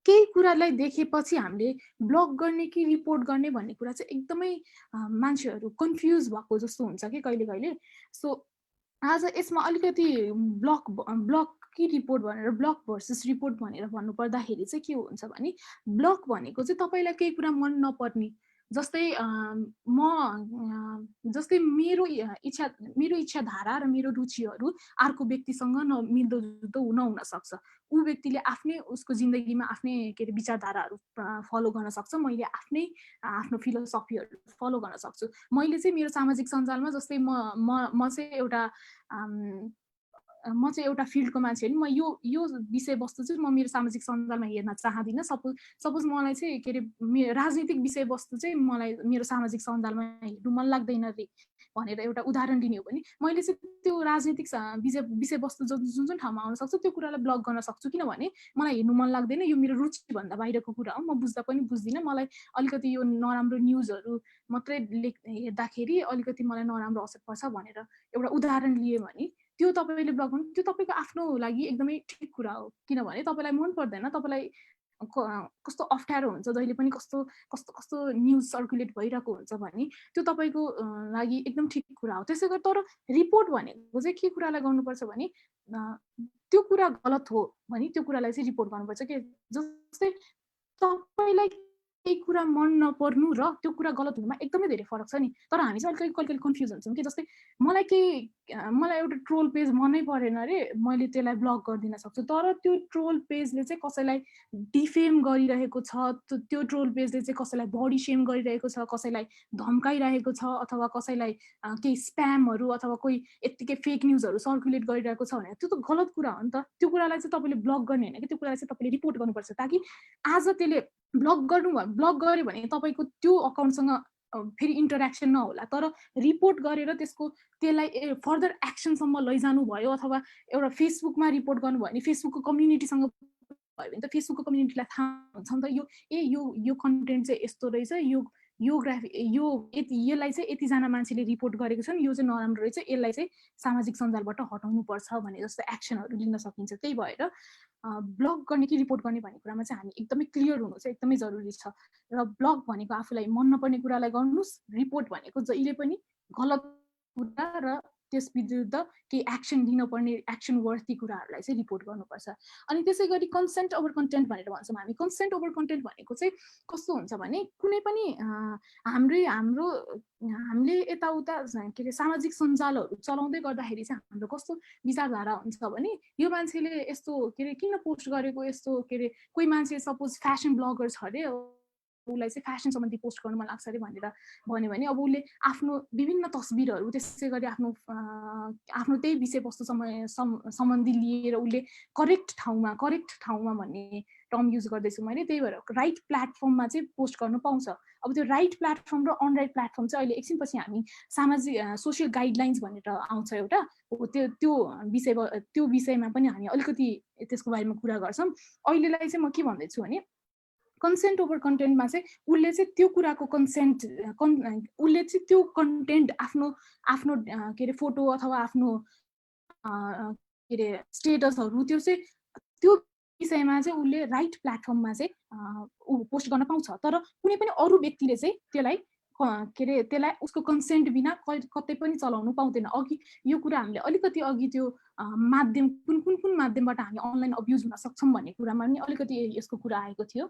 केही कुरालाई देखेपछि हामीले ब्लक गर्ने कि रिपोर्ट गर्ने भन्ने कुरा चाहिँ एकदमै मान्छेहरू कन्फ्युज भएको जस्तो हुन्छ कि कहिले। सो आज यसमा अलिकति ब्लक कि रिपोर्ट भनेर, ब्लक भर्सेस रिपोर्ट भनेर भन्नुपर्दाखेरि चाहिँ के हुन्छ भने ब्लक भनेको चाहिँ तपाईँलाई केही कुरा मन नपर्ने, जस्तै मेरो इच्छाधारा र मेरो रुचिहरू अर्को व्यक्तिसँग मिल्दोजुल्दो नहुन सक्छ। ऊ व्यक्तिले उसको जिन्दगीमा आफ्नै विचारधाराहरू फलो गर्न सक्छ, मैले आफ्नो फिलोसफीहरू फलो गर्न सक्छु। मैले चाहिँ मेरो सामाजिक सञ्जालमा जस्तै म चाहिँ एउटा म चाहिँ एउटा फिल्डको मान्छे हो नि, म यो विषयवस्तु चाहिँ म मेरो सामाजिक सञ्जालमा हेर्न चाहदिनँ। सपोज मलाई चाहिँ के अरे राजनीतिक विषयवस्तु चाहिँ मलाई मेरो सामाजिक सञ्जालमा हेर्नु मन लाग्दैन रे भनेर एउटा उदाहरण दिने हो भने मैले चाहिँ त्यो राजनीतिक विषयवस्तु जुन जुन ठाउँमा आउन सक्छ त्यो कुरालाई ब्लक गर्न सक्छु, किनभने मलाई हेर्नु मन लाग्दैन, यो मेरो रुचिभन्दा बाहिरको कुरा हो, म बुझ्दा पनि बुझ्दिनँ, मलाई अलिकति यो नराम्रो न्युजहरू मात्रै हेर्दाखेरि अलिकति मलाई नराम्रो असर पर्छ भनेर एउटा उदाहरण लिए भने त्यो तपाईँले ब्लक गर्नु त्यो तपाईँको आफ्नो लागि एकदमै ठिक कुरा हो, किनभने तपाईँलाई मन पर्दैन, तपाईँलाई कस्तो अप्ठ्यारो हुन्छ जहिले पनि कस्तो कस्तो कस्तो न्युज सर्कुलेट भइरहेको हुन्छ भने त्यो तपाईँको लागि एकदम ठिक कुरा हो। त्यसै गरी तर रिपोर्ट भनेको चाहिँ के कुरालाई गर्नुपर्छ भने त्यो कुरा गलत हो भने त्यो कुरालाई चाहिँ रिपोर्ट गर्नुपर्छ के। जस्तै तपाईँलाई केही कुरा मन नपर्नु र त्यो कुरा गलत हुनुमा एकदमै धेरै फरक छ नि। तर हामी चाहिँ अलिकति कहिले कन्फ्युज हुन्छौँ कि जस्तै मलाई एउटा ट्रोल पेज मनै परेन रे, मैले त्यसलाई ब्लक गरिदिन सक्छु, तर त्यो ट्रोल पेजले चाहिँ कसैलाई डिफेम गरिरहेको छ, त्यो ट्रोल पेजले चाहिँ कसैलाई बडी सेम गरिरहेको छ, कसैलाई धम्काइरहेको छ, अथवा कसैलाई केही स्प्यामहरू अथवा कोही यत्तिकै फेक न्युजहरू सर्कुलेट गरिरहेको छ भने त्यो त गलत कुरा हो नि त। त्यो कुरालाई चाहिँ तपाईँले ब्लक गर्ने होइन कि, त्यो कुरालाई चाहिँ तपाईँले रिपोर्ट गर्नुपर्छ, ताकि आज त्यसले ब्लक गऱ्यो भने तपाईँको त्यो अकाउन्टसँग फेरि इन्टरेक्सन नहोला। तर रिपोर्ट गरेर त्यसलाई फर्दर एक्सनसम्म लैजानु भयो, अथवा एउटा फेसबुकमा रिपोर्ट गर्नुभयो भने फेसबुकको कम्युनिटीसँग भयो भने त फेसबुकको कम्युनिटीलाई थाहा हुन्छ नि त यो कन्टेन्ट चाहिँ यस्तो रहेछ, यसलाई चाहिँ यतिजना मान्छेले रिपोर्ट गरेको छन्, यो चाहिँ नराम्रो रहेछ, यसलाई चाहिँ सामाजिक सञ्जालबाट हटाउनु पर्छ भने जस्तो एक्सनहरू लिन सकिन्छ। त्यही भएर ब्लक गर्ने कि रिपोर्ट गर्ने भन्ने कुरामा चाहिँ हामी एकदमै क्लियर हुनु चाहिँ एकदमै जरुरी छ। र ब्लक भनेको आफूलाई मन नपर्ने कुरालाई गर्नुहोस्, रिपोर्ट भनेको जहिले पनि गलत कुरा र त्यस विरुद्ध केही एक्सन लिनुपर्ने एक्सन वर्थी कुराहरूलाई चाहिँ रिपोर्ट गर्नुपर्छ। अनि त्यसै गरी कन्सेन्ट ओभर कन्टेन्ट भनेर भन्छौँ हामी। कन्सेन्ट ओभर कन्टेन्ट भनेको चाहिँ कस्तो हुन्छ भने कुनै पनि हामीले यताउता के अरे सामाजिक सञ्जालहरू चलाउँदै गर्दाखेरि चाहिँ हाम्रो कस्तो विचारधारा हुन्छ भने यो मान्छेले यस्तो के अरे किन पोस्ट गरेको, यस्तो के अरे कोही मान्छे सपोज फ्यासन ब्लगर छ अरे, उसलाई चाहिँ फ्यासन सम्बन्धी पोस्ट गर्नु मन लाग्छ अरे भनेर भन्यो भने अब उसले आफ्नो विभिन्न तस्बिरहरू त्यसै गरी आफ्नो त्यही विषयवस्तु सम्बन्धी लिएर उसले करेक्ट ठाउँमा भन्ने टर्म युज गर्दैछु मैले, त्यही भएर राइट प्लेटफर्ममा चाहिँ पोस्ट गर्नु पाउँछ। अब त्यो राइट प्लेटफर्म र अनराइट प्लेटफर्म चाहिँ अहिले एकछिनपछि हामी सोसियल गाइडलाइन्स भनेर आउँछ एउटा, त्यो विषयमा पनि हामी अलिकति त्यसको बारेमा कुरा गर्छौँ। अहिलेलाई चाहिँ म के भन्दैछु भने कन्सेन्ट ओभर कन्टेन्टमा चाहिँ उसले चाहिँ त्यो कुराको उसले चाहिँ त्यो कन्टेन्ट आफ्नो के अरे फोटो अथवा आफ्नो के अरे स्टेटसहरू त्यो विषयमा चाहिँ उसले राइट प्लेटफर्ममा चाहिँ पोस्ट गर्न पाउँछ। तर कुनै पनि अरू व्यक्तिले चाहिँ त्यसलाई उसको कन्सेन्ट बिना कतै पनि चलाउनु पाउँदैन। अघि यो कुरा हामीले अलिकति अघि त्यो माध्यम कुन माध्यमबाट हामी अनलाइन अब्युज हुन सक्छौँ भन्ने कुरामा पनि अलिकति यसको कुरा आएको थियो।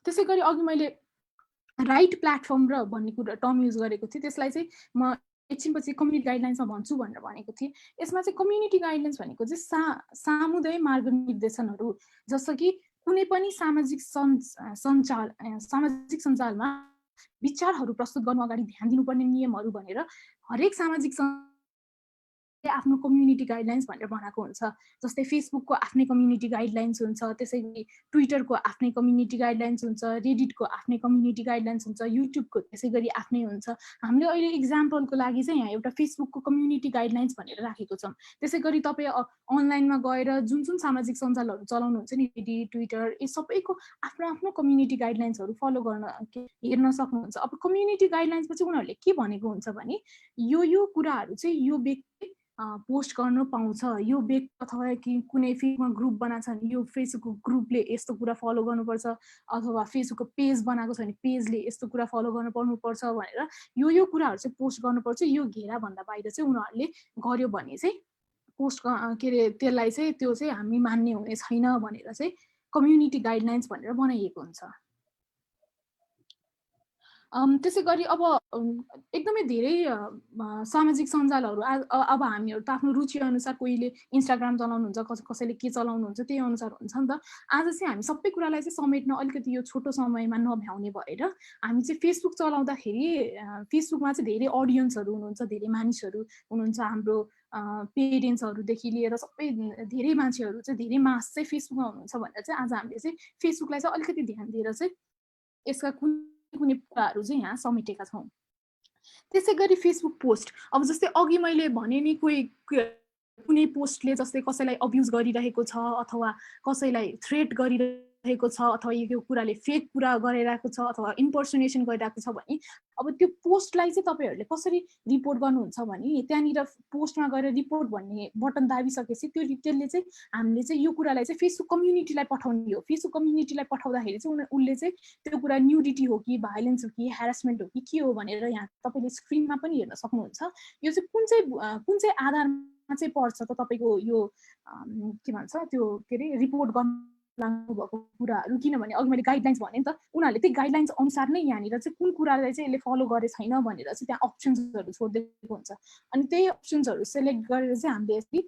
त्यसै गरी अघि मैले राइट प्लेटफर्म र भन्ने कुरा टर्म युज गरेको थिएँ, त्यसलाई चाहिँ म एकछिनपछि कम्युनिटी गाइडलाइन्समा भन्छु भनेर भनेको थिएँ। यसमा चाहिँ कम्युनिटी गाइडलाइन्स भनेको चाहिँ सामुदायिक मार्गनिर्देशनहरू, जस्तो कि कुनै पनि सामाजिक सञ्जालमा विचारहरू प्रस्तुत गर्नु अगाडि ध्यान दिनुपर्ने नियमहरू भनेर हरेक सामाजिक आफ्नो कम्युनिटी गाइडलाइन्स भनेर बनाएको हुन्छ। जस्तै फेसबुकको आफ्नै कम्युनिटी गाइडलाइन्स हुन्छ, त्यसै गरी ट्विटरको आफ्नै कम्युनिटी गाइडलाइन्स हुन्छ, रेडिटको आफ्नै कम्युनिटी गाइडलाइन्स हुन्छ, युट्युबको त्यसै गरी आफ्नै हुन्छ। हामीले अहिले इक्जाम्पलको लागि चाहिँ यहाँ एउटा फेसबुकको कम्युनिटी गाइडलाइन्स भनेर राखेको छौँ। त्यसै गरी तपाईँ अनलाइनमा गएर जुन सामाजिक सञ्जालहरू चलाउनुहुन्छ नि, रेडिट, ट्विटर, यी सबैको आफ्नो कम्युनिटी गाइडलाइन्सहरू फलो हेर्न सक्नुहुन्छ। अब कम्युनिटी गाइडलाइन्समा चाहिँ उनीहरूले के भनेको हुन्छ भने यो कुराहरू चाहिँ यो व्यक्ति पोस्ट गर्न पाउँछ, यो व्यक्ति अथवा कि कुनै फेसबुकमा ग्रुप बनाएको छ भने यो फेसबुकको ग्रुपले यस्तो कुरा फलो गर्नुपर्छ, अथवा फेसबुकको पेज बनाएको छ भने पेजले यस्तो कुरा फलो गर्नु पर्नुपर्छ भनेर यो कुराहरू चाहिँ पोस्ट गर्नुपर्छ। यो घेराभन्दा बाहिर चाहिँ उनीहरूले गर्यो भने चाहिँ पोस्ट के अरे त्यसलाई चाहिँ त्यो चाहिँ हामी मान्ने हुने छैन भनेर चाहिँ कम्युनिटी गाइडलाइन्स भनेर बनाइएको हुन्छ। त्यसै गरी अब एकदमै धेरै सामाजिक सञ्जालहरू अब हामीहरू त आफ्नो रुचि अनुसार कोहीले इन्स्टाग्राम चलाउनुहुन्छ, कसैले के चलाउनुहुन्छ त्यही अनुसार हुन्छ नि त। आज चाहिँ हामी सबै कुरालाई चाहिँ समेट्न अलिकति यो छोटो समयमा नभ्याउने भएर हामी चाहिँ फेसबुक चलाउँदाखेरि फेसबुकमा चाहिँ धेरै अडियन्सहरू हुनुहुन्छ, धेरै मानिसहरू हुनुहुन्छ, हाम्रो पेरेन्ट्सहरूदेखि लिएर सबै धेरै मान्छेहरू चाहिँ धेरै मास चाहिँ फेसबुकमा हुनुहुन्छ भनेर चाहिँ आज हामीले चाहिँ फेसबुकलाई चाहिँ अलिकति ध्यान दिएर चाहिँ यसका कुनै कुराहरू चाहिँ यहाँ समेटेका छौँ। त्यसै गरी फेसबुक पोस्ट, अब जस्तै अघि मैले भने नि कुनै पोस्टले जस्तै कसैलाई अब्युज गरिरहेको छ अथवा कसैलाई थ्रेट गरिरहेको छ अथवा यो कुराले फेक कुरा गरिरहेको छ अथवा इम्पर्सोनेसन गरिरहेको छ भने अब त्यो पोस्टलाई चाहिँ तपाईँहरूले कसरी रिपोर्ट गर्नुहुन्छ भने त्यहाँनिर पोस्टमा गएर रिपोर्ट भन्ने बटन दाबिसकेपछि त्यसले चाहिँ हामीले चाहिँ यो कुरालाई चाहिँ फेसबुक कम्युनिटीलाई पठाउने हो। फेसबुक कम्युनिटीलाई पठाउँदाखेरि चाहिँ उसले चाहिँ त्यो कुरा न्युडिटी हो कि भाइलेन्स हो कि ह्यारासमेन्ट हो कि के हो भनेर यहाँ तपाईँले स्क्रिनमा पनि हेर्न सक्नुहुन्छ। यो चाहिँ कुन चाहिँ आधारमा चाहिँ पर्छ त तपाईँको यो के भन्छ त्यो के अरे रिपोर्ट गर्नु भएको कुराहरू, किनभने अघि मैले गाइडलाइन्स भने नि त उनीहरूले त्यही गाइडलाइन्स अनुसार नै यहाँनिर चाहिँ कुन कुरालाई चाहिँ यसले फलो गरे छैन भनेर चाहिँ त्यहाँ अप्सन्सहरू छोडिदिएको हुन्छ। अनि त्यही अप्सन्सहरू सेलेक्ट गरेर चाहिँ हामीले यसरी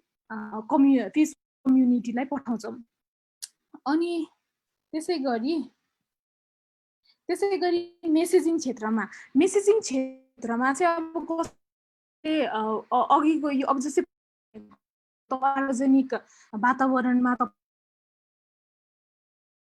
फेसबुक कम्युनिटीलाई पठाउँछौँ। अनि त्यसै गरी मेसेजिङ क्षेत्रमा चाहिँ अब कसैले अघिको यो अब जस्तै सार्वजनिक वातावरणमा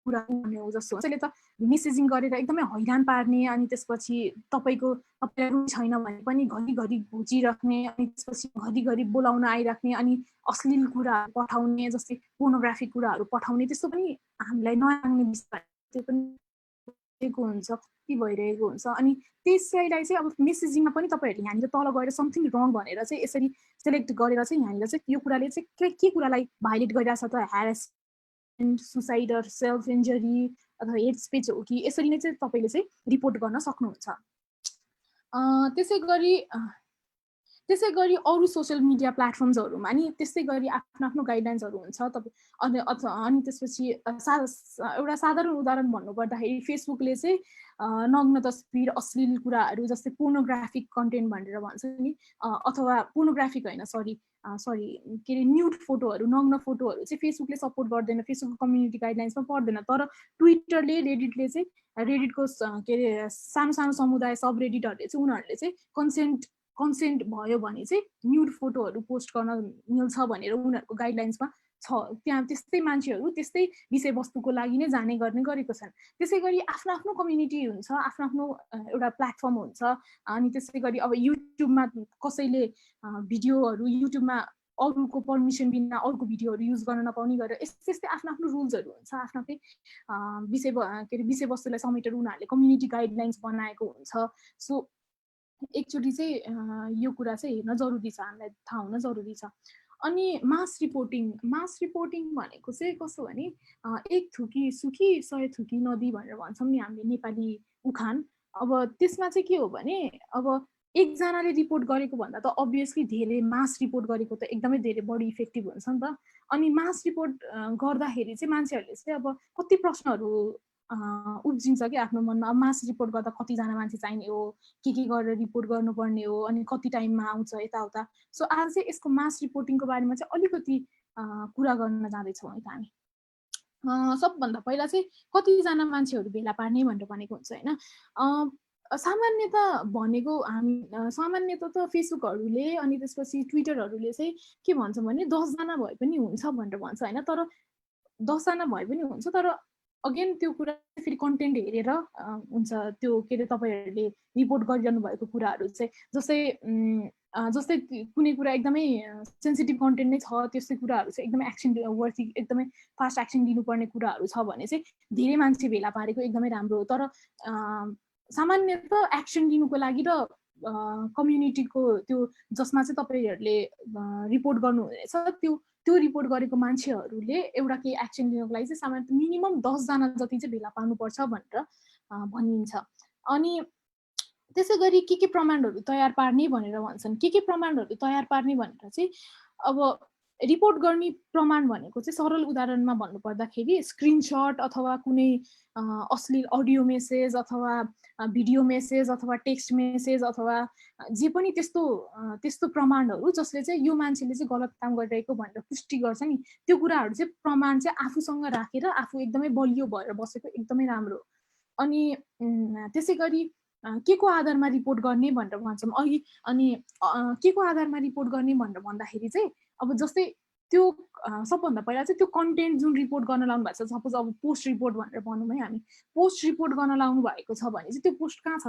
कुरा गर्ने हो जस्तो त्यसले त मेसेजिङ गरेर एकदमै हैरान पार्ने अनि त्यसपछि तपाईँलाई रुचि छैन भने पनि घरिघरि घुचिराख्ने अनि त्यसपछि घरिघरि बोलाउन आइराख्ने अनि अश्लील कुराहरू पठाउने जस्तै पोर्नोग्राफिक कुराहरू पठाउने त्यस्तो पनि हामीलाई नआउने विषय त्यो पनि हुन्छ के भइरहेको हुन्छ। अनि त्यसैलाई चाहिँ अब मेसेजिङमा पनि तपाईँहरूले यहाँनिर तल गएर समथिङ रङ भनेर चाहिँ यसरी सेलेक्ट गरेर चाहिँ यहाँनिर चाहिँ यो कुराले चाहिँ के कुरालाई भाइलेट गरिरहेछ त ह्यारेसमेन्ट, सुसाइड, सेल्फ इन्जरी अथवा हेट स्पिच हो कि यसरी नै चाहिँ तपाईँले चाहिँ रिपोर्ट गर्न सक्नुहुन्छ। त्यसै गरी अरू सोसियल मिडिया प्लेटफर्म्सहरूमा नि त्यस्तै गरी आफ्नो गाइडलाइन्सहरू हुन्छ तपाईँ अनि त्यसपछि एउटा साधारण उदाहरण भन्नुपर्दाखेरि फेसबुकले चाहिँ नग्न तस्बिर, अश्लील कुराहरू जस्तै पोर्नोग्राफिक कन्टेन्ट भनेर भन्छ नि अथवा पोर्नोग्राफिक होइन सरी के अरे न्युड फोटोहरू, नग्न फोटोहरू चाहिँ फेसबुकले सपोर्ट गर्दैन, फेसबुक कम्युनिटी गाइडलाइन्समा पर्दैन। तर ट्विटरले रेडिटले चाहिँ रेडिटको के अरे सानो समुदाय सब रेडिटहरूले चाहिँ उनीहरूले चाहिँ कन्सेन्ट भयो भने चाहिँ न्युड फोटोहरू पोस्ट गर्न मिल्छ भनेर उनीहरूको गाइडलाइन्समा छ। त्यहाँ त्यस्तै मान्छेहरू त्यस्तै विषयवस्तुको लागि नै जाने गर्ने गरेको छन्। त्यसै गरी आफ्नो कम्युनिटी हुन्छ, आफ्नो एउटा प्लेटफर्म हुन्छ। अनि त्यसै गरी अब युट्युबमा कसैले भिडियोहरू युट्युबमा अरूको पर्मिसन बिना अरूको भिडियोहरू युज गर्न नपाउने गरेर यस्तै आफ्नो रुल्सहरू हुन्छ। आफ्नो विषयवस्तुलाई समेटेर उनीहरूले कम्युनिटी गाइडलाइन्स बनाएको हुन्छ। सो एकचोटि चाहिँ यो कुरा चाहिँ हेर्न जरुरी छ, हामीलाई थाहा हुन जरुरी छ। अनि मास रिपोर्टिङ भनेको चाहिँ कस्तो भने एक थुकी सुकी 100 थुकी नदी भनेर भन्छौँ नि हामीले नेपाली उखान। अब त्यसमा चाहिँ के हो भने अब एकजनाले रिपोर्ट गरेको भन्दा त अभियसली धेरै मास रिपोर्ट गरेको त एकदमै धेरै बढी इफेक्टिभ हुन्छ नि त। अनि मास रिपोर्ट गर्दाखेरि चाहिँ मान्छेहरूले चाहिँ अब कति प्रश्नहरू उब्जिन्छ कि आफ्नो मनमा। अब मास रिपोर्ट गर्दा कतिजना मान्छे चाहिने हो, के गरेर रिपोर्ट गर्नुपर्ने हो, अनि कति टाइममा आउँछ यताउता। सो आज चाहिँ यसको मास रिपोर्टिङको बारेमा चाहिँ अलिकति कुरा गर्न जाँदैछौँ है त हामी। सबभन्दा पहिला चाहिँ कतिजना मान्छेहरू भेला पार्ने भनेर भनेको हुन्छ होइन। सामान्यतः त फेसबुकहरूले अनि त्यसपछि ट्विटरहरूले चाहिँ के भन्छ भने 10 जना भए पनि हुन्छ भनेर भन्छ होइन। तर 10 जना भए पनि हुन्छ, तर अगेन त्यो कुरा फेरि कन्टेन्ट हेरेर हुन्छ। त्यो के अरे तपाईँहरूले रिपोर्ट गरिरहनु भएको कुराहरू चाहिँ जस्तै कुनै कुरा एकदमै सेन्सिटिभ कन्टेन्ट नै छ, त्यस्तै कुराहरू चाहिँ एकदमै एक्सन वर्थी एकदमै फास्ट एक्सन लिनुपर्ने कुराहरू छ भने चाहिँ धेरै मान्छे भेला पारेको एकदमै राम्रो हो। तर सामान्यतः एक्सन लिनुको लागि र कम्युनिटीको त्यो जसमा चाहिँ तपाईँहरूले रिपोर्ट गर्नुहुनेछ त्यो रिपोर्ट गरेको मान्छेहरूले एउटा केही एक्सन लिनको लागि चाहिँ सामान्यतः मिनिमम 10 जना जति चाहिँ भेला पार्नुपर्छ भनेर भनिन्छ। अनि त्यसै गरी के प्रमाणहरू तयार पार्ने भनेर भन्छन्। के प्रमाणहरू तयार पार्ने भनेर चाहिँ अब रिपोर्ट गर्ने प्रमाण भनेको चाहिँ सरल उदाहरणमा भन्नुपर्दाखेरि स्क्रिनशट अथवा कुनै अश्लील अडियो मेसेज अथवा भिडियो मेसेज अथवा टेक्स्ट मेसेज अथवा जे पनि त्यस्तो प्रमाणहरू जसले चाहिँ यो मान्छेले चाहिँ गलत काम गरिरहेको भनेर पुष्टि गर्छ नि, त्यो कुराहरू चाहिँ प्रमाण चाहिँ आफूसँग राखेर आफू एकदमै बलियो भएर बसेको एकदमै राम्रो। अनि त्यसै गरी के को आधारमा रिपोर्ट गर्ने भनेर भन्छौँ अघि। अनि के को आधारमा रिपोर्ट गर्ने भनेर भन्दाखेरि चाहिँ अब जस्तै त्यो सबभन्दा पहिला चाहिँ त्यो कन्टेन्ट जुन रिपोर्ट गर्न लाउनु भएको छ, सपोज अब पोस्ट रिपोर्ट भनेर भनौँ है हामी, पोस्ट रिपोर्ट गर्न लाउनु भएको छ भने चाहिँ त्यो पोस्ट कहाँ छ?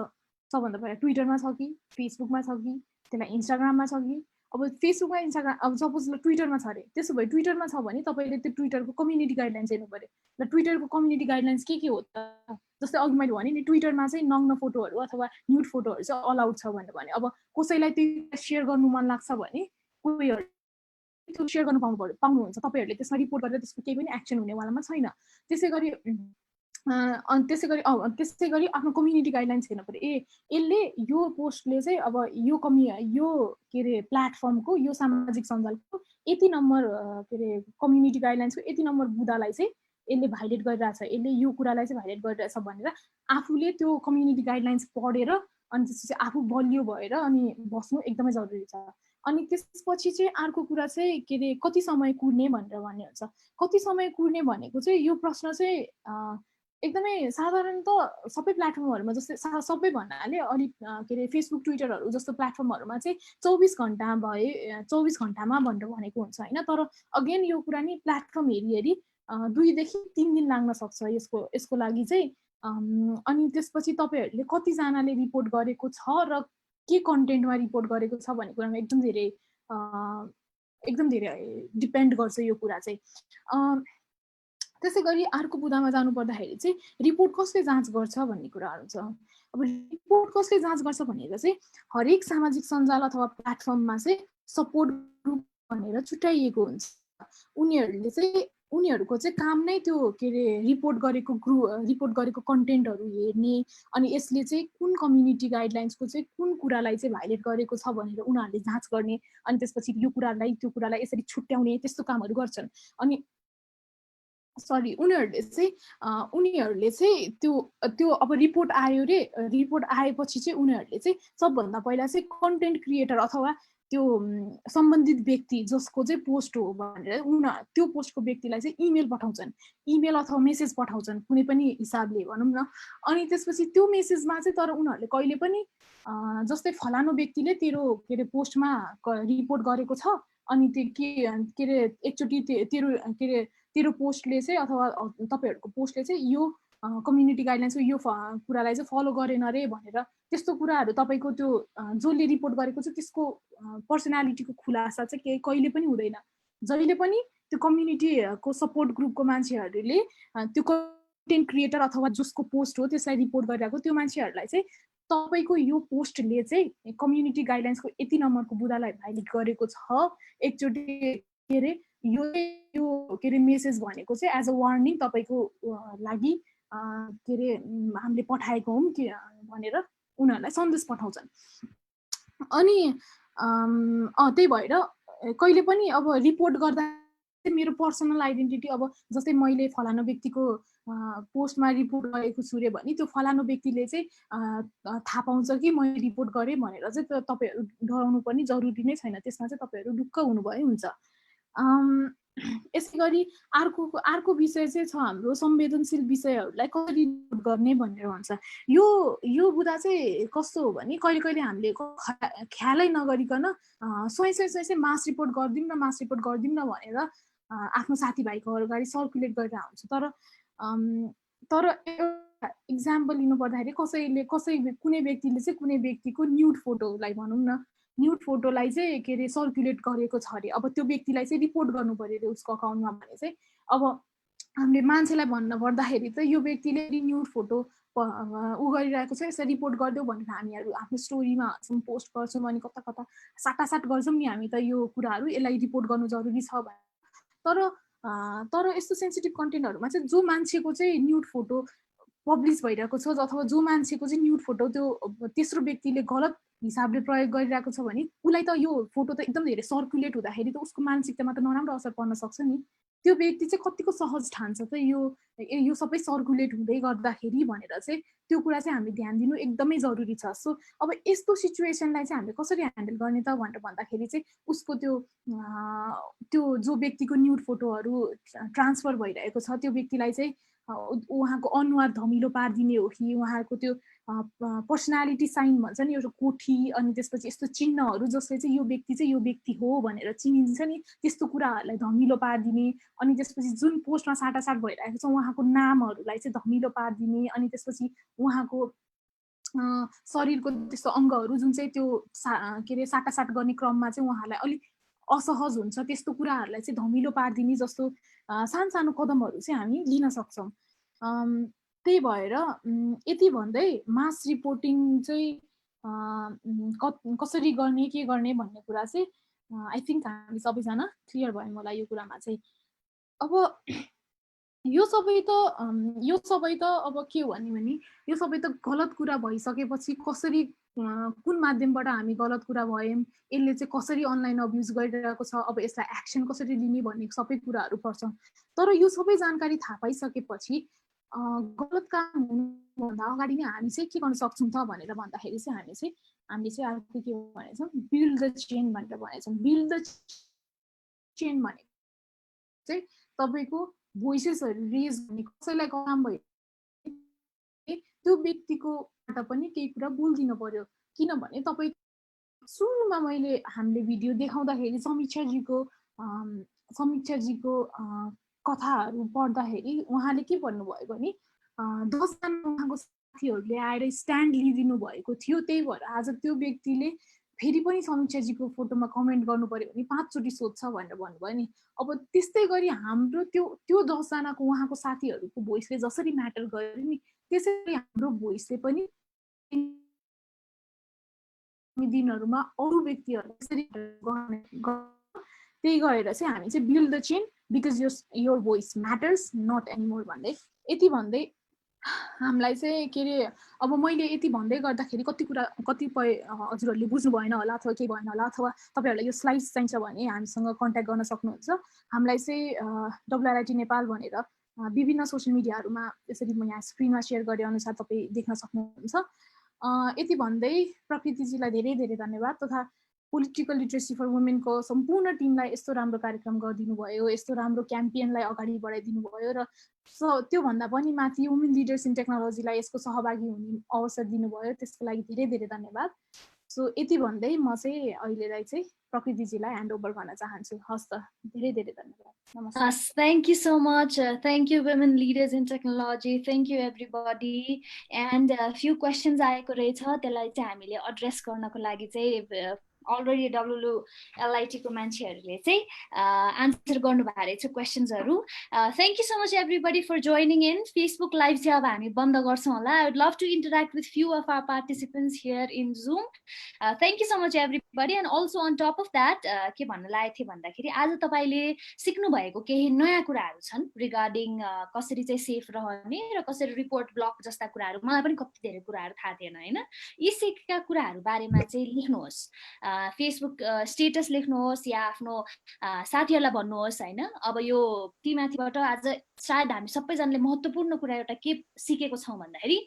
सबभन्दा पहिला ट्विटरमा छ कि फेसबुकमा छ कि त्यसलाई इन्स्टाग्राममा छ कि? अब फेसबुकमा इन्स्टाग्राम अब सपोज ट्विटरमा छ अरे, त्यसो भए ट्विटरमा छ भने तपाईँले त्यो ट्विटरको कम्युनिटी गाइडलाइन्स हेर्नु पऱ्यो। र ट्विटरको कम्युनिटी गाइडलाइन्स के हो त? जस्तै अघि मैले भने नि ट्विटरमा चाहिँ नग्न फोटोहरू अथवा न्युड फोटोहरू चाहिँ अलाउड छ भनेर भने, अब कसैलाई त्यो सेयर गर्नु मन लाग्छ भने कोहीहरू त्यो सेयर गर्नु पाउनुहुन्छ, तपाईँहरूले त्यसमा रिपोर्ट गरेर त्यसको केही पनि एक्सन हुनेवालामा छैन। त्यसै गरी आफ्नो कम्युनिटी गाइडलाइन्स हेर्नु पऱ्यो। यसले यो पोस्टले चाहिँ अब यो के अरे प्लेटफर्मको यो सामाजिक सञ्जालको यति नम्बर के अरे कम्युनिटी गाइडलाइन्सको यति नम्बर बुदालाई चाहिँ यसले भाइलेट गरिरहेछ, यसले यो कुरालाई चाहिँ भाइलेट गरिरहेछ भनेर आफूले त्यो कम्युनिटी गाइडलाइन्स पढेर अनि त्यसपछि आफू बलियो भएर अनि बस्नु एकदमै जरुरी छ। अनि त्यसपछि चाहिँ अर्को कुरा चाहिँ के अरे कति समय कुर्ने भनेर भन्ने हुन्छ। कति समय कुर्ने भनेको चाहिँ यो प्रश्न चाहिँ एकदमै साधारण त सबै प्लेटफर्महरूमा जस्तै सबै भन्नाले अलिक के अरे फेसबुक ट्विटरहरू जस्तो प्लेटफर्महरूमा चाहिँ 24 घन्टामा भनेर भनेको हुन्छ होइन। तर अगेन यो कुरा नि प्लेटफर्म हेरी 2 देखि 3 दिन लाग्न सक्छ यसको लागि चाहिँ। अनि त्यसपछि तपाईँहरूले कतिजनाले रिपोर्ट गरेको छ र के कन्टेन्टमा रिपोर्ट गरेको छ भन्ने कुरामा एकदम धेरै डिपेन्ड गर्छ यो कुरा चाहिँ। त्यसै गरी अर्को बुदामा जानु पर्दाखेरि चाहिँ रिपोर्ट कसले जाँच गर्छ भन्ने कुराहरू छ। अब रिपोर्ट कसले जाँच गर्छ भनेर चाहिँ हरेक सामाजिक सञ्जाल अथवा प्लेटफर्ममा चाहिँ सपोर्ट ग्रुप भनेर छुट्याइएको हुन्छ। उनीहरूको चाहिँ काम नै त्यो के अरे रिपोर्ट गरेको कन्टेन्टहरू हेर्ने, अनि यसले चाहिँ कुन कम्युनिटी गाइडलाइन्सको चाहिँ कुन कुरालाई चाहिँ भाइलेट गरेको छ भनेर उनीहरूले जाँच गर्ने, अनि त्यसपछि यो कुरालाई त्यो कुरालाई यसरी छुट्याउने त्यस्तो कामहरू गर्छन्। अनि उनीहरूले चाहिँ त्यो अब रिपोर्ट आयो रे, रिपोर्ट आएपछि चाहिँ उनीहरूले चाहिँ सबभन्दा पहिला चाहिँ कन्टेन्ट क्रिएटर अथवा त्यो सम्बन्धित व्यक्ति जसको चाहिँ पोस्ट हो भनेर त्यो पोस्टको व्यक्तिलाई चाहिँ इमेल पठाउँछन्, इमेल अथवा मेसेज पठाउँछन् कुनै पनि हिसाबले भनौँ न। अनि त्यसपछि त्यो मेसेजमा चाहिँ तर उनीहरूले कहिले पनि जस्तै फलानु व्यक्तिले तेरो के अरे पोस्टमा रिपोर्ट गरेको छ अनि त्यो के अरे एकचोटि तेरो पोस्टले चाहिँ अथवा तपाईँहरूको पोस्टले चाहिँ यो कम्युनिटी गाइडलाइन्सको यो कुरालाई चाहिँ फलो गरेन रे भनेर त्यस्तो कुराहरू तपाईँको त्यो जसले रिपोर्ट गरेको छ त्यसको पर्सनालिटीको खुलासा चाहिँ कहिले पनि हुँदैन। जहिले पनि त्यो कम्युनिटीको सपोर्ट ग्रुपको मान्छेहरूले त्यो कन्टेन्ट क्रिएटर अथवा जसको पोस्ट हो त्यसलाई रिपोर्ट गरिरहेको त्यो मान्छेहरूलाई चाहिँ तपाईँको यो पोस्टले चाहिँ कम्युनिटी गाइडलाइन्सको यति नम्बरको बुदालाई भाइलेट गरेको छ, एकचोटि के अरे यो के अरे मेसेज भनेको चाहिँ एज अ वार्निङ तपाईँको लागि के अरे हामीले पठाएको हौँ कि भनेर उनीहरूलाई सन्देश पठाउँछन्। अनि त्यही भएर कहिले पनि अब रिपोर्ट गर्दा मेरो पर्सनल आइडेन्टिटी अब जस्तै मैले फलानु व्यक्तिको पोस्टमा रिपोर्ट गरेको छु रे भने त्यो फलानु व्यक्तिले चाहिँ थाहा पाउँछ कि मैले रिपोर्ट गरेँ भनेर चाहिँ तपाईँहरू डराउनु पनि जरुरी नै छैन, त्यसमा चाहिँ तपाईँहरू ढुक्क हुनुभयो हुन्छ। यसै गरी अर्को विषय चाहिँ छ हाम्रो संवेदनशील विषयहरूलाई कसरी रिपोर्ट गर्ने भनेर भन्छ। यो बुदा चाहिँ कस्तो हो भने कहिले हामीले ख्यालै नगरिकन स्वयं मास रिपोर्ट गरिदिउँ न भनेर आफ्नो साथीभाइको अगाडि सर्कुलेट गरेर हुन्छ। तर एउटा इक्जाम्पल लिनु पर्दाखेरि कुनै व्यक्तिले चाहिँ कुनै व्यक्तिको न्युड फोटोलाई भनौँ न, न्युड फोटोलाई चाहिँ के अरे सर्कुलेट गरेको छ अरे, अब त्यो व्यक्तिलाई चाहिँ रिपोर्ट गर्नु पर्यो अरे उसको अकाउन्टमा भने चाहिँ अब हामीले मान्छेलाई भन्न पर्दाखेरि चाहिँ यो व्यक्तिले न्युड फोटो ऊ गरिरहेको छ यसलाई रिपोर्ट गरिदेऊ भनेर हामीहरू आफ्नो स्टोरीमा पोस्ट गर्छौँ अनि कता साटासाट गर्छौँ नि हामी त यो कुराहरू, यसलाई रिपोर्ट गर्नु जरुरी छ भनेर। तर यस्तो सेन्सिटिभ कन्टेन्टहरूमा चाहिँ जो मान्छेको चाहिँ न्युड फोटो पब्लिस भइरहेको छ अथवा जो मान्छेको चाहिँ न्युड फोटो त्यो तेस्रो व्यक्तिले गलत हिसाबले प्रयोग गरिरहेको छ भने उसलाई त यो फोटो त एकदम धेरै सर्कुलेट हुँदाखेरि त उसको मानसिकतामा त नराम्रो असर पर्न सक्छ नि। त्यो व्यक्ति चाहिँ कतिको सहज ठान्छ त यो सबै सर्कुलेट हुँदै गर्दाखेरि भनेर चाहिँ त्यो कुरा चाहिँ हामी ध्यान दिनु एकदमै जरुरी छ। सो अब यस्तो सिचुएसनलाई चाहिँ हामीले कसरी ह्यान्डल गर्ने त भनेर भन्दाखेरि चाहिँ उसको त्यो जो व्यक्तिको न्युड फोटोहरू ट्रान्सफर भइरहेको छ त्यो व्यक्तिलाई चाहिँ उहाँको अनुहार धमिलो पारिदिने हो कि उहाँको त्यो पर्सनालिटी साइन भन्छ नि एउटा कोठी अनि त्यसपछि यस्तो चिन्हहरू जसले चाहिँ यो व्यक्ति हो भनेर चिनिन्छ नि त्यस्तो कुराहरूलाई धमिलो पारिदिने अनि त्यसपछि जुन पोस्टमा साटासाट भइरहेको छ उहाँको नामहरूलाई चाहिँ धमिलो पारिदिने अनि त्यसपछि उहाँको शरीरको त्यस्तो अङ्गहरू जुन चाहिँ त्यो के अरे साटासाट गर्ने क्रममा चाहिँ उहाँलाई अलिक असहज हुन्छ त्यस्तो कुराहरूलाई चाहिँ धमिलो पारिदिने जस्तो सानो कदमहरू चाहिँ हामी लिन सक्छौँ। त्यही भएर यति भन्दै मास रिपोर्टिङ चाहिँ कसरी गर्ने के गर्ने भन्ने कुरा चाहिँ आई थिङ्क हामी सबैजना क्लियर भयो मलाई यो कुरामा चाहिँ। अब यो सबै त अब के हो भने यो सबै त गलत कुरा भइसकेपछि कसरी कुन माध्यमबाट हामी गलत कुरा भयौँ यसले चाहिँ कसरी अनलाइन अब्युज गरिरहेको छ अब यसलाई एक्सन कसरी लिने भन्ने सबै कुराहरू पर्छ। तर यो सबै जानकारी थाहा पाइसकेपछि गलत काम हुनुभन्दा अगाडि नै हामी चाहिँ के गर्न सक्छौँ त भनेर भन्दाखेरि चाहिँ हामीले चाहिँ अर्को के भनेछौँ बिल्ड द चेन भनेर भनेछौँ। बिल्ड द चेन भनेको चाहिँ तपाईँको भोइसेसहरू रेज गर्ने कसैलाई काम भयो त्यो व्यक्तिकोबाट पनि केही कुरा बोलिदिनु पर्यो किनभने तपाईँ सुरुमा हामीले भिडियो देखाउँदाखेरि समीक्षाजीको कथाहरू पढ्दाखेरि उहाँले के भन्नुभयो भने 10 जना उहाँको साथीहरूले आएर स्ट्यान्ड लिइदिनु भएको थियो त्यही भएर आज त्यो व्यक्तिले फेरि पनि समीक्षाजीको फोटोमा कमेन्ट गर्नु पर्यो भने 5 चोटि सोध्छ भनेर भन्नुभयो नि। अब त्यस्तै गरी हाम्रो त्यो 10 जनाको उहाँको साथीहरूको भोइसले जसरी म्याटर गर्यो नि त्यसरी हाम्रो भोइसले पनि दिनहरूमा अरू व्यक्तिहरूले त्यसरी गर्ने त्यही गरेर चाहिँ हामी चाहिँ build the chain because your voice matters not anymore भन्दै यति भन्दै हामीलाई चाहिँ के अरे अब मैले यति भन्दै गर्दाखेरि कतिपय हजुरहरूले बुझ्नु भएन होला अथवा केही भएन होला अथवा तपाईँहरूलाई यो स्लाइड्स चाहिन्छ भने हामीसँग कन्ट्याक्ट गर्न सक्नुहुन्छ। हामीलाई चाहिँ WRIT नेपाल भनेर विभिन्न सोसियल मिडियाहरूमा यसरी म यहाँ स्क्रिनमा सेयर गरे अनुसार तपाईँ देख्न सक्नुहुन्छ। यति भन्दै प्रकृतिजीलाई धेरै धेरै धन्यवाद तथा पोलिटिकल लिटरेसी फर वुमेनको सम्पूर्ण टिमलाई यस्तो राम्रो कार्यक्रम गरिदिनु भयो यस्तो राम्रो क्याम्पेनलाई अगाडि बढाइदिनु भयो र त्योभन्दा पनि माथि वुमेन लिडर्स इन टेक्नोलोजीलाई यसको सहभागी हुने अवसर दिनुभयो त्यसको लागि धेरै धेरै धन्यवाद। सो यति भन्दै म चाहिँ अहिलेलाई चाहिँ प्रकृतिजीलाई ह्यान्ड ओभर गर्न चाहन्छु। हस् त धेरै धेरै धन्यवाद। नमस्कार। Thank you so much. Thank you women leaders in technology. Thank you everybody. And few questions आएको रहेछ त्यसलाई चाहिँ हामीले एड्रेस गर्नको लागि चाहिँ अलरेडी WLIT को मान्छेहरूले चाहिँ आन्सर गर्नु भएको रहेछ क्वेशन्सहरू। Thank you so much everybody for joining in. Facebook live चाहिँ अब हामी बन्द गर्छौँ होला। I would love to interact with few of our participants here in Zoom. Thank you so much everybody. And also on top of that के भन्न लागेको थिएँ भन्दाखेरि आज तपाईँले सिक्नु भएको केही नयाँ कुराहरू छन् रिगार्डिङ कसरी चाहिँ सेफ रहने र कसरी रिपोर्ट ब्लक जस्ता कुराहरू। मलाई पनि कति धेरै कुराहरू थाहा थिएन होइन। यी सिकेका कुराहरू बारेमा चाहिँ लेख्नुहोस्, फेसबुक स्टेटस लेख्नुहोस् या आफ्नो साथीहरूलाई भन्नुहोस् होइन। अब यो तीमाथिबाट आज सायद हामी सबैजनाले महत्त्वपूर्ण कुरा एउटा के सिकेको छौँ भन्दाखेरि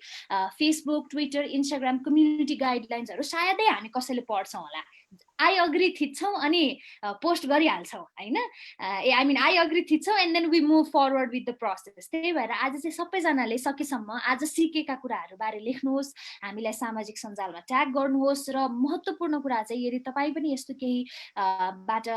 फेसबुक ट्विटर इन्स्टाग्राम कम्युनिटी गाइडलाइन्सहरू सायदै हामी कसैले पढ्छौँ होला। आई अग्री थिच्छौँ अनि पोस्ट गरिहाल्छौँ होइन। आई अग्री थिच्छौँ and then we move forward with the process. त्यही भएर आज चाहिँ सबैजनाले सकेसम्म आज सिकेका कुराहरू बारे लेख्नुहोस्, हामीलाई सामाजिक सञ्जालमा ट्याग गर्नुहोस् र महत्त्वपूर्ण कुरा चाहिँ यदि तपाईँ पनि यस्तो केही बाट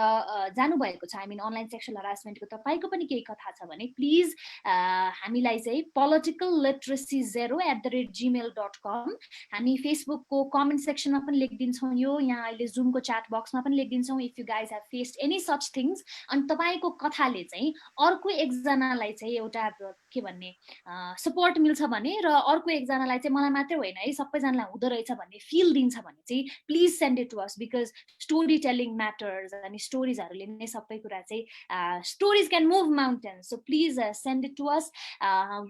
जानुभएको छ अनलाइन सेक्सुअल हरासमेन्टको तपाईँको पनि केही कथा छ भने प्लिज हामीलाई चाहिँ politicalliteracy0@gmail.com हामी फेसबुकको कमेन्ट सेक्सनमा पनि लेखिदिन्छौँ। यो यहाँ अहिले जुमको च्याट बक्समा पनि लेखिदिन्छौँ if you guys have faced any such things. अनि तपाईँको कथाले चाहिँ अर्को एकजनालाई चाहिँ एउटा के भन्ने सपोर्ट मिल्छ भने र अर्को एकजनालाई चाहिँ मलाई मात्रै होइन है सबैजनालाई हुँदो रहेछ भन्ने फिल दिन्छ भने चाहिँ please send it to us, because story telling matters. अनि स्टोरिजहरूले नै सबै कुरा चाहिँ stories can move mountains. So please send it to us.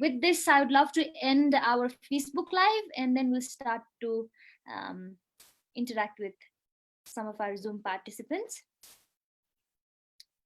With this, I would love to end our Facebook Live, and then we'll start to interact with some of our Zoom participants.